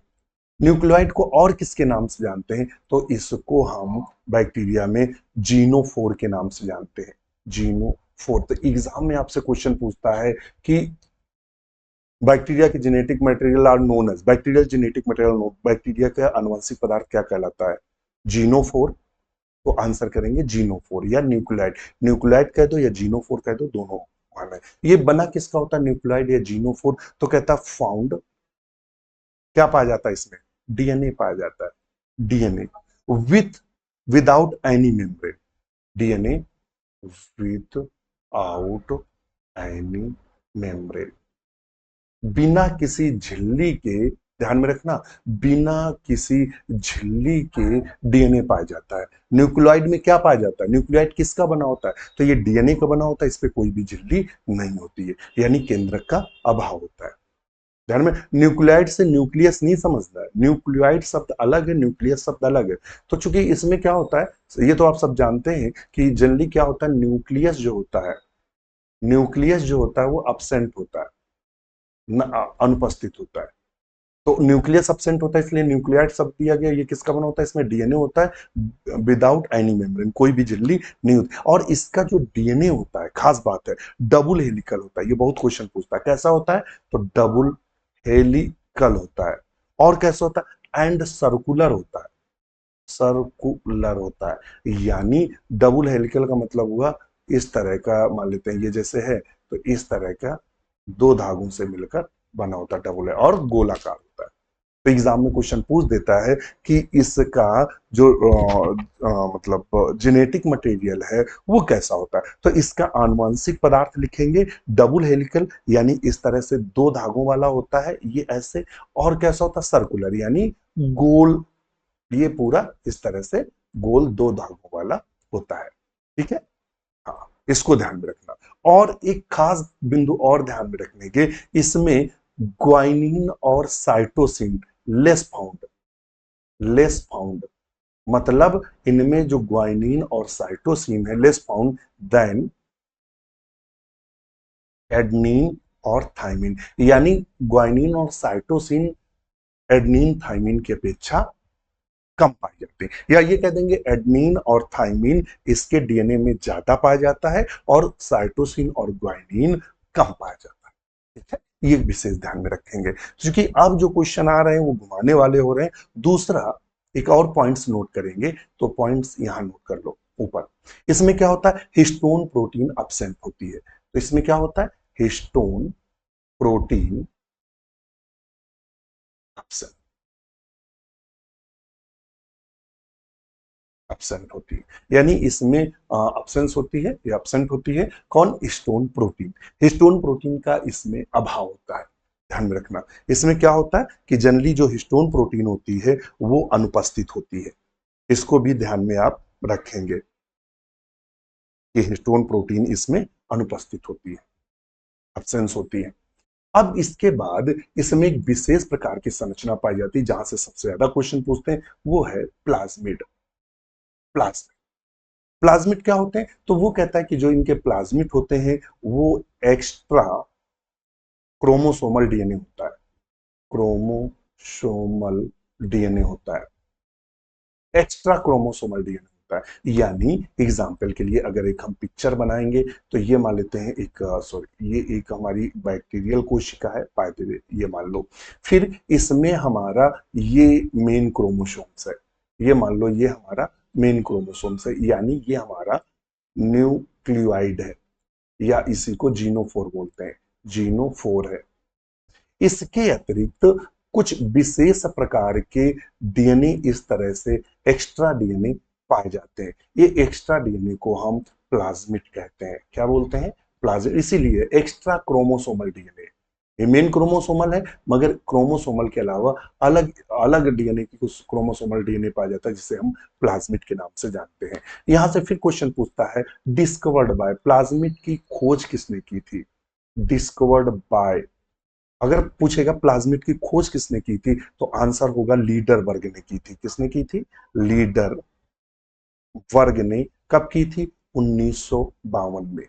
न्यूक्लियोइड को और किसके नाम से जानते हैं? तो इसको हम बैक्टीरिया में जीनोफोर के नाम से जानते हैं। जीनोफोर। तो एग्जाम में आपसे क्वेश्चन पूछता है कि बैक्टीरिया की genetic material are known as, bacterial genetic material, bacteria का आनुवंशिक पदार्थ क्या कहलाता है? जीनोफोर। तो आंसर करेंगे जीनोफोर या न्यूक्लियोइड। न्यूक्लियोइड कह दो या जीनोफोर कह दो, दोनों माना है। ये बना किसका होता है न्यूक्लियोइड या जीनोफोर? तो कहता फाउंड, क्या पाया जाता है इसमें? डीएनए पाया जाता है। DNA with without any membrane. DNA with out any membrane, बिना किसी झिल्ली के, ध्यान में रखना, बिना किसी झिल्ली के डीएनए पाया जाता है। न्यूक्लियोइड में क्या पाया जाता है? न्यूक्लियोइड किसका बना होता है? तो ये डीएनए का बना होता है, इस पे कोई भी झिल्ली नहीं होती है, यानी केंद्रक का अभाव होता है। ध्यान में, न्यूक्लियोइड से न्यूक्लियस नहीं समझना है, न्यूक्लियोइड शब्द अलग है, न्यूक्लियस शब्द अलग है। तो चूंकि इसमें क्या होता है, ये तो आप सब जानते हैं कि जनरली क्या होता है, न्यूक्लियस जो होता है, न्यूक्लियस जो होता है वो अब्सेंट होता है, अनुपस्थित होता है। तो न्यूक्लियस एब्सेंट होता है, इसलिए न्यूक्लियाइड शब्द दिया गया। ये किसका बना होता है? इसमें डीएनए होता है विदाउट एनी मेम्ब्रेन, कोई भी झिल्ली नहीं होती। और इसका जो डीएनए होता है, खास बात है, डबल हेलिकल होता है। ये बहुत क्वेश्चन पूछता है, कैसा होता है? तो डबल हेलिकल होता है। और कैसा होता है? एंड सर्कुलर होता है। सर्कुलर होता है, यानी डबल हेलिकल का मतलब हुआ इस तरह का, मान लेते हैं ये जैसे है, तो इस तरह का दो धागों से मिलकर बना होता है डबल है, और गोलाकार होता है। तो एग्जाम में क्वेश्चन पूछ देता है कि इसका जो मतलब जेनेटिक मटेरियल है वो कैसा होता है? तो इसका आनुवंशिक पदार्थ लिखेंगे डबल हेलिकल, यानी इस तरह से दो धागों वाला होता है, ये ऐसे। और कैसा होता है? सर्कुलर, यानी गोल, ये पूरा इस तरह से गोल दो धागों वाला होता है। ठीक है, हाँ, इसको ध्यान में रखना। और एक खास बिंदु और ध्यान में रखने के, इसमें ग्वाइनिन और cytosine less found, less found, मतलब इनमें जो ग्वाइनिन और साइटोसिन है लेस फाउंड देन एडनिन और थाइमिन, यानी ग्वाइनिन और साइटोसिन एडनिन थाइमिन की अपेक्षा कम पाए जाते हैं। या ये कह देंगे एडनिन और थाइमिन इसके डीएनए में ज्यादा पाया जाता है, और साइटोसिन और ग्वाइनिन कम पाया जाता है। ठीक है, ये विशेष ध्यान में रखेंगे, क्योंकि अब जो क्वेश्चन आ रहे हैं वो घुमाने वाले हो रहे हैं। दूसरा एक और पॉइंट्स नोट करेंगे, तो पॉइंट्स यहां नोट कर लो ऊपर। इसमें क्या होता है? हिस्टोन प्रोटीन अब्सेंट होती है। तो इसमें क्या होता है? हिस्टोन प्रोटीन अब्सेंट, एब्सेंट होती है, यानी इसमें एब्सेंस होती है, या एब्सेंट होती है। कौन? Histone protein. हिस्टोन प्रोटीन का इसमें अभाव होता है, ध्यान में रखना। इसमें क्या होता है कि जनरली जो हिस्टोन प्रोटीन होती है वो अनुपस्थित होती है। इसको भी ध्यान में आप रखेंगे कि हिस्टोन प्रोटीन इसमें अनुपस्थित होती है, एब्सेंस होती है। अब इसके बाद इसमें एक विशेष प्रकार की संरचना पाई जाती है, जहां से सबसे ज्यादा क्वेश्चन पूछते हैं, वो है प्लाज्मिड। प्लाज्मिड, प्लाज्मिड क्या होते हैं? तो वो कहता है कि जो इनके प्लाज्मिड होते हैं वो एक्स्ट्रा क्रोमोसोमल डीएनए होता है। क्रोमोसोमल डीएनए होता है, एक्स्ट्रा क्रोमोसोमल डीएनए होता है। यानी एग्जाम्पल के लिए अगर एक हम पिक्चर बनाएंगे, तो ये मान लेते हैं एक, सॉरी, ये एक हमारी बैक्टीरियल कोशिका है, पाए हुए ये मान लो। फिर इसमें हमारा ये मेन क्रोमोसोम्स है, ये मान लो ये हमारा मेन क्रोमोसोम्स है, यानी ये हमारा न्यूक्लियोइड है, या इसी को जीनोफोर बोलते हैं, जीनोफोर है। इसके अतिरिक्त कुछ विशेष प्रकार के डीएनए इस तरह से एक्स्ट्रा डीएनए पाए जाते हैं। ये एक्स्ट्रा डीएनए को हम प्लाज्मिड कहते हैं। क्या बोलते हैं? प्लाज्मिड। इसीलिए एक्स्ट्रा क्रोमोसोमल डीएनए, ये मेन क्रोमोसोमल है, मगर क्रोमोसोमल के अलावा अलग अलग डीएनए की कुछ क्रोमोसोमल डीएनए पाया जाता है, जिसे हम प्लाज्मिड के नाम से जानते हैं। यहां से फिर क्वेश्चन पूछता है, डिस्कवर्ड बाय, प्लाज्मिड की खोज किसने की थी? Discovered by. अगर पूछेगा प्लाज्मिड की खोज किसने की थी, तो आंसर होगा लीडर वर्ग ने की थी। किसने की थी? लीडर वर्ग ने। कब की थी? 1952 में।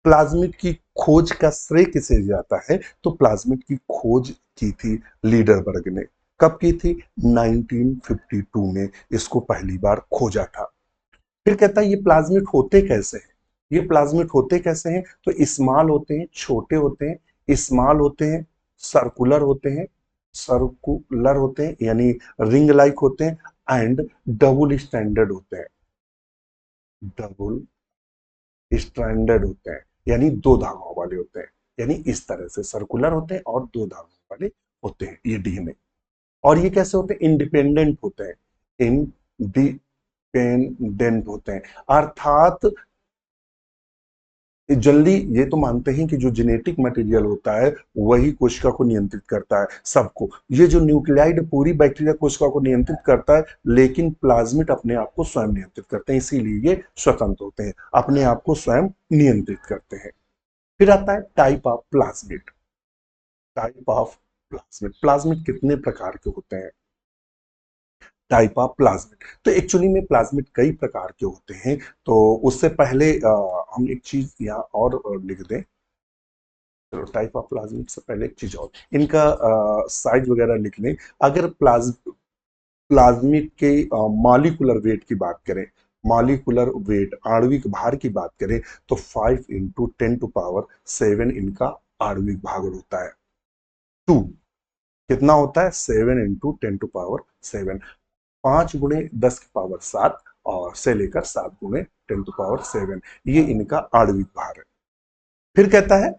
प्लाज्मिड की खोज का श्रेय किसे जाता है? तो प्लाज्मिड की खोज की थी लीडर वर्ग ने। कब की थी? 1952 में इसको पहली बार खोजा था। फिर कहता है ये प्लाज्मिड होते कैसे हैं? ये प्लाज्मिड होते कैसे हैं? तो स्मॉल होते हैं, छोटे होते हैं, स्मॉल होते हैं, सर्कुलर होते हैं, सर्कुलर होते हैं यानी रिंग लाइक होते हैं, एंड डबल स्टैंडर्ड होते हैं। डबल स्ट्रैंडेड होते हैं यानी दो धागों वाले होते हैं। यानी इस तरह से सर्कुलर होते हैं और दो धागों वाले होते हैं ये डीएनए। और ये कैसे होते हैं? इंडिपेंडेंट होते हैं, इंडिपेंडेंट होते हैं। अर्थात जल्दी, ये तो मानते हैं कि जो जेनेटिक मटेरियल होता है वही कोशिका को नियंत्रित करता है सबको। ये जो न्यूक्लियाइड पूरी बैक्टीरिया कोशिका को नियंत्रित करता है, लेकिन प्लाज्मिड अपने आप को स्वयं नियंत्रित करते हैं, इसीलिए ये स्वतंत्र होते हैं, अपने आप को स्वयं नियंत्रित करते हैं। फिर आता है type of plasmid. Type of plasmid, plasmid कितने प्रकार के होते हैं? टाइप ऑफ प्लाज्मिड, तो एक्चुअली में प्लाज्मिड कई प्रकार के होते हैं। तो उससे पहले हम एक चीज यहाँ और लिख दें। चलो, टाइप ऑफ प्लाज्मिड से पहले एक चीज और, इनका साइज वगैरह लिख लें। अगर प्लाज्मिड के मॉलिक्यूलर वेट की बात करें, मॉलिक्यूलर वेट आणविक भार की बात करें, तो 5 × 10⁻⁷ इनका आणविक भार होता है। 2 कितना होता है? 7 × 10⁻⁷, 5 × 10⁻⁷, और से लेकर 7 × 10⁻⁷, ये इनका आणविक भार है। फिर कहता है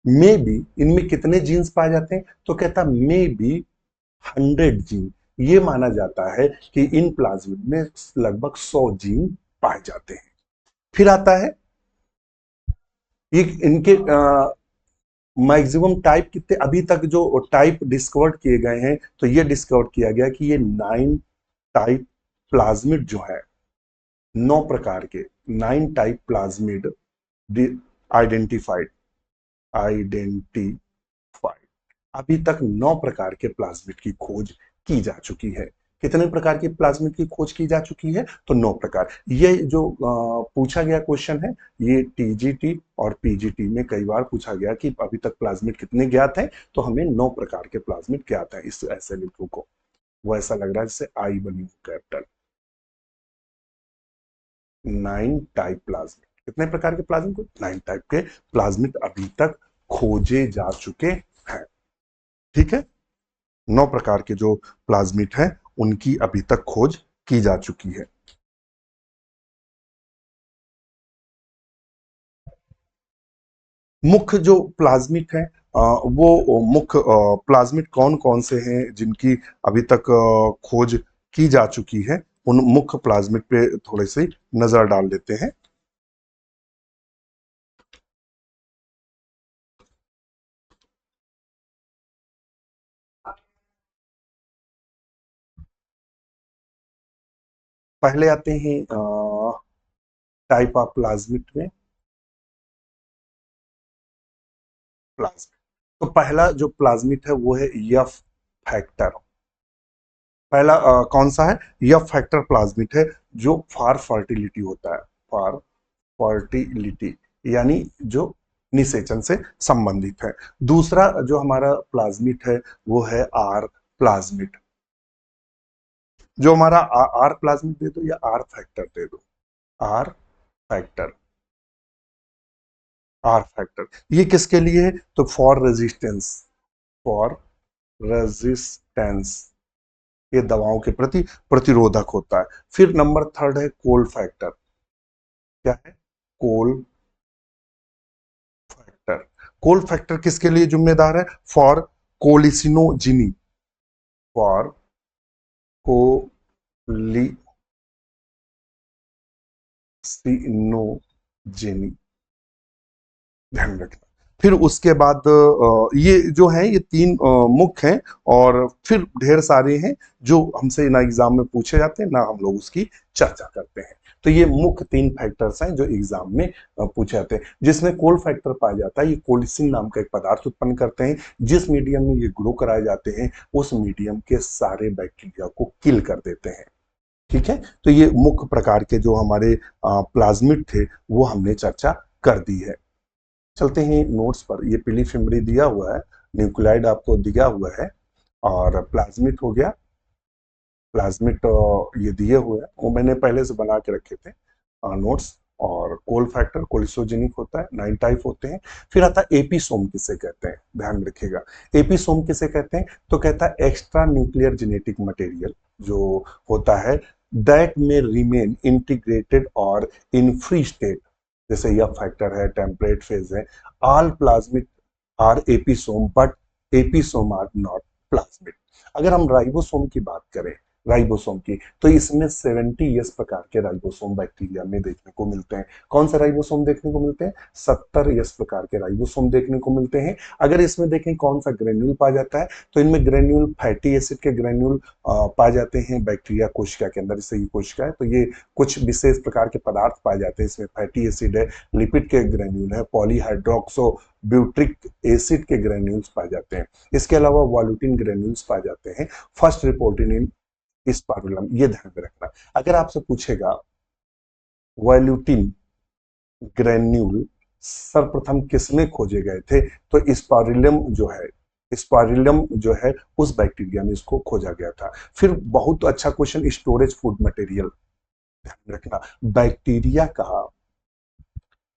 मे बी, इनमें कितने जीन्स पाए जाते हैं? तो कहता मे बी 100 जीन। ये माना जाता है कि इन प्लाज्मिड में लगभग 100 जीन पाए जाते हैं। फिर आता है ये इनके मैक्सिमम टाइप कितने अभी तक जो टाइप डिस्कवर्ड किए गए हैं, तो ये डिस्कवर किया गया कि ये 9 टाइप प्लाज्मिड जो है, 9 प्रकार के 9 टाइप प्लाज्मिड आइडेंटिफाइड आइडेंटिफाइड अभी तक 9 प्रकार के प्लाज्मिड की खोज की जा चुकी है। कितने प्रकार की प्लाज्मिड की खोज की जा चुकी है? तो 9 प्रकार। ये जो पूछा गया क्वेश्चन है, ये टीजीटी और पीजीटी में कई बार पूछा गया कि अभी तक प्लाज्मिड कितने ज्ञात हैं, तो हमें 9 प्रकार के प्लाज्मिड ज्ञात है। इस ऐसे लिखो को, वो ऐसा लग रहा है जैसे आई बनी कैपिटल। 9 टाइप प्लाज्मिड, कितने प्रकार के प्लाज्मिड को? 9 टाइप के प्लाज्मिड अभी तक खोजे जा चुके हैं। ठीक है, 9 प्रकार के जो प्लाज्मिड हैं उनकी अभी तक खोज की जा चुकी है। मुख्य जो प्लाज्मिड है, वो मुख्य प्लाज्मिड कौन कौन से हैं जिनकी अभी तक खोज की जा चुकी है? उन मुख्य प्लाज्मिड पे थोड़े से नजर डाल लेते हैं। पहले आते हैं टाइप ऑफ प्लाज्मिड में, प्लाज्मिड। तो पहला जो प्लाज्मिड है वो है एफ फैक्टर। पहला कौन सा है? एफ फैक्टर प्लाज्मिड है, जो फॉर फर्टिलिटी होता है, फॉर फर्टिलिटी यानी जो निषेचन से संबंधित है। दूसरा जो हमारा प्लाज्मिड है वो है आर प्लाज्मिड। जो हमारा आर प्लाज्मिड दे दो या आर फैक्टर दे दो, आर फैक्टर, आर फैक्टर ये किसके लिए है? तो फॉर रेजिस्टेंस, फॉर रेजिस्टेंस, ये दवाओं के प्रति प्रतिरोधक होता है। फिर नंबर 3 है कोल्ड फैक्टर। क्या है? कोल फैक्टर। कोल फैक्टर किसके लिए जिम्मेदार है? फॉर कोलिसिनोजिनी, फॉर कोलिसिनोजेनी, ध्यान रखना। फिर उसके बाद ये जो है ये तीन मुख्य हैं, और फिर ढेर सारे हैं जो हमसे ना एग्जाम में पूछे जाते हैं ना हम लोग उसकी चर्चा करते हैं। तो ये मुख्य तीन फैक्टर्स हैं जो एग्जाम में पूछे जाते हैं। जिसमें कोल फैक्टर पाया जाता है, ये कोलिसिन नाम का एक पदार्थ उत्पन्न करते हैं। जिस मीडियम में ये ग्रो कराए जाते हैं उस मीडियम के सारे बैक्टीरिया को किल कर देते हैं। ठीक है, तो ये मुख्य प्रकार के जो हमारे प्लाज्मिड थे वो हमने चर्चा कर दी है। चलते हैं नोट्स पर। ये पीली फिमरी दिया हुआ है, न्यूक्लियाइड आपको दिया हुआ है, और प्लाज्मिड हो गया। प्लाज्मिड ये दिए हुए हैं, वो मैंने पहले से बना के रखे थे नोट्स। और कोल फैक्टर कोलिसोजेनिक होता है, 9 टाइप होते हैं। फिर आता है एपीसोम, किसे कहते हैं, ध्यान में रखिएगा। एपीसोम किसे कहते हैं? तो कहता है एक्स्ट्रा न्यूक्लियर जेनेटिक मटेरियल जो होता है दैट में रिमेन इंटीग्रेटेड और इन फ्री स्टेट। जैसे यह फैक्टर है, टेम्परेट फेज है। All plasmid are episome but episome are not plasmid. अगर हम राइबोसोम की बात करें, राइबोसोम की, तो इसमें 70 प्रकार के राइबोसोम बैक्टीरिया में देखने को मिलते हैं। कौन से राइबोसोम देखने को मिलते हैं? 70 प्रकार के राइबोसोम देखने को मिलते हैं। अगर इसमें देखें कौन सा ग्रेन्यूल पाया जाता है, तो इनमें ग्रेन्यूल फैटी एसिड के ग्रेन्यूल पाए जाते हैं बैक्टीरिया कोशिका के अंदर। इससे ही कोशिका है तो ये कुछ विशेष प्रकार के पदार्थ पाए जाते हैं। इसमें फैटी एसिड है, लिपिड के ग्रेन्यूल है, पॉलीहाइड्रोक्सो ब्यूट्रिक एसिड के ग्रेन्यूल्स पाए जाते हैं। इसके अलावा वॉल्यूटिन ग्रेन्यूल्स पाए जाते हैं। फर्स्ट रिपोर्टेड इन स्पाइरुलम, ये ध्यान में रखना। अगर आपसे पूछेगा वॉल्यूटिन ग्रेन्यूल सर्वप्रथम किसमें खोजे गए थे, तो स्पाइरुलम जो है, स्पाइरुलम जो है उस बैक्टीरिया में इसको खोजा गया था। फिर बहुत अच्छा क्वेश्चन, स्टोरेज फूड मटेरियल, ध्यान रखना। बैक्टीरिया का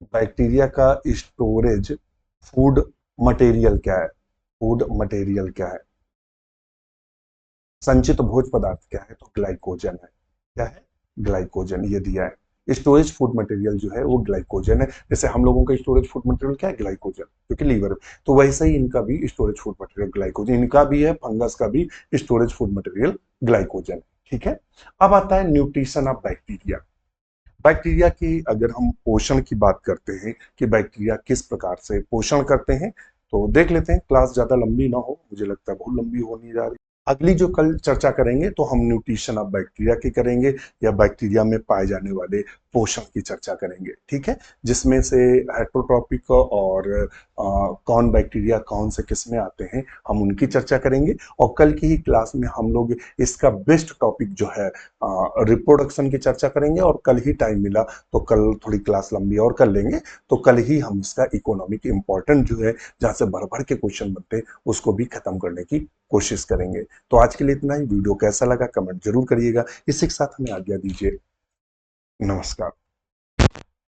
बैक्टीरिया का स्टोरेज फूड मटेरियल क्या है? फूड मटेरियल क्या है? संचित भोज्य पदार्थ क्या है? तो ग्लाइकोजन है। क्या है? ग्लाइकोजन, ये दिया है। स्टोरेज फूड मटेरियल जो है वो ग्लाइकोजन है। जैसे हम लोगों का स्टोरेज फूड मटेरियल क्या है? ग्लाइकोजन, क्योंकि लीवर में। तो वैसे ही इनका भी स्टोरेज फूड मटेरियल ग्लाइकोजन, इनका भी है, फंगस का भी स्टोरेज फूड मटेरियल ग्लाइकोजन। ठीक है, अब आता है न्यूट्रिशन ऑफ बैक्टीरिया। बैक्टीरिया की अगर हम पोषण की बात करते हैं कि बैक्टीरिया किस प्रकार से पोषण करते हैं, तो देख लेते हैं। क्लास ज्यादा लंबी ना हो, मुझे लगता है बहुत लंबी होने जा रही। अगली जो कल चर्चा करेंगे तो हम न्यूट्रिशन ऑफ बैक्टीरिया की करेंगे, या बैक्टीरिया में पाए जाने वाले पोषण की चर्चा करेंगे। ठीक है, जिसमें से हेटरोट्रॉपिक और कौन बैक्टीरिया कौन से किस में आते हैं हम उनकी चर्चा करेंगे। और कल की ही क्लास में हम लोग इसका बेस्ट टॉपिक जो है रिप्रोडक्शन की चर्चा करेंगे। और कल ही टाइम मिला तो कल थोड़ी क्लास लंबी और कर लेंगे, तो कल ही हम इसका इकोनॉमिक इंपॉर्टेंट जो है जहां से भर भर के क्वेश्चन बनते हैं उसको भी खत्म करने की कोशिश करेंगे। तो आज के लिए इतना ही। वीडियो कैसा लगा कमेंट जरूर करिएगा। इसी के साथ हमें आज्ञा दीजिए। नमस्कार।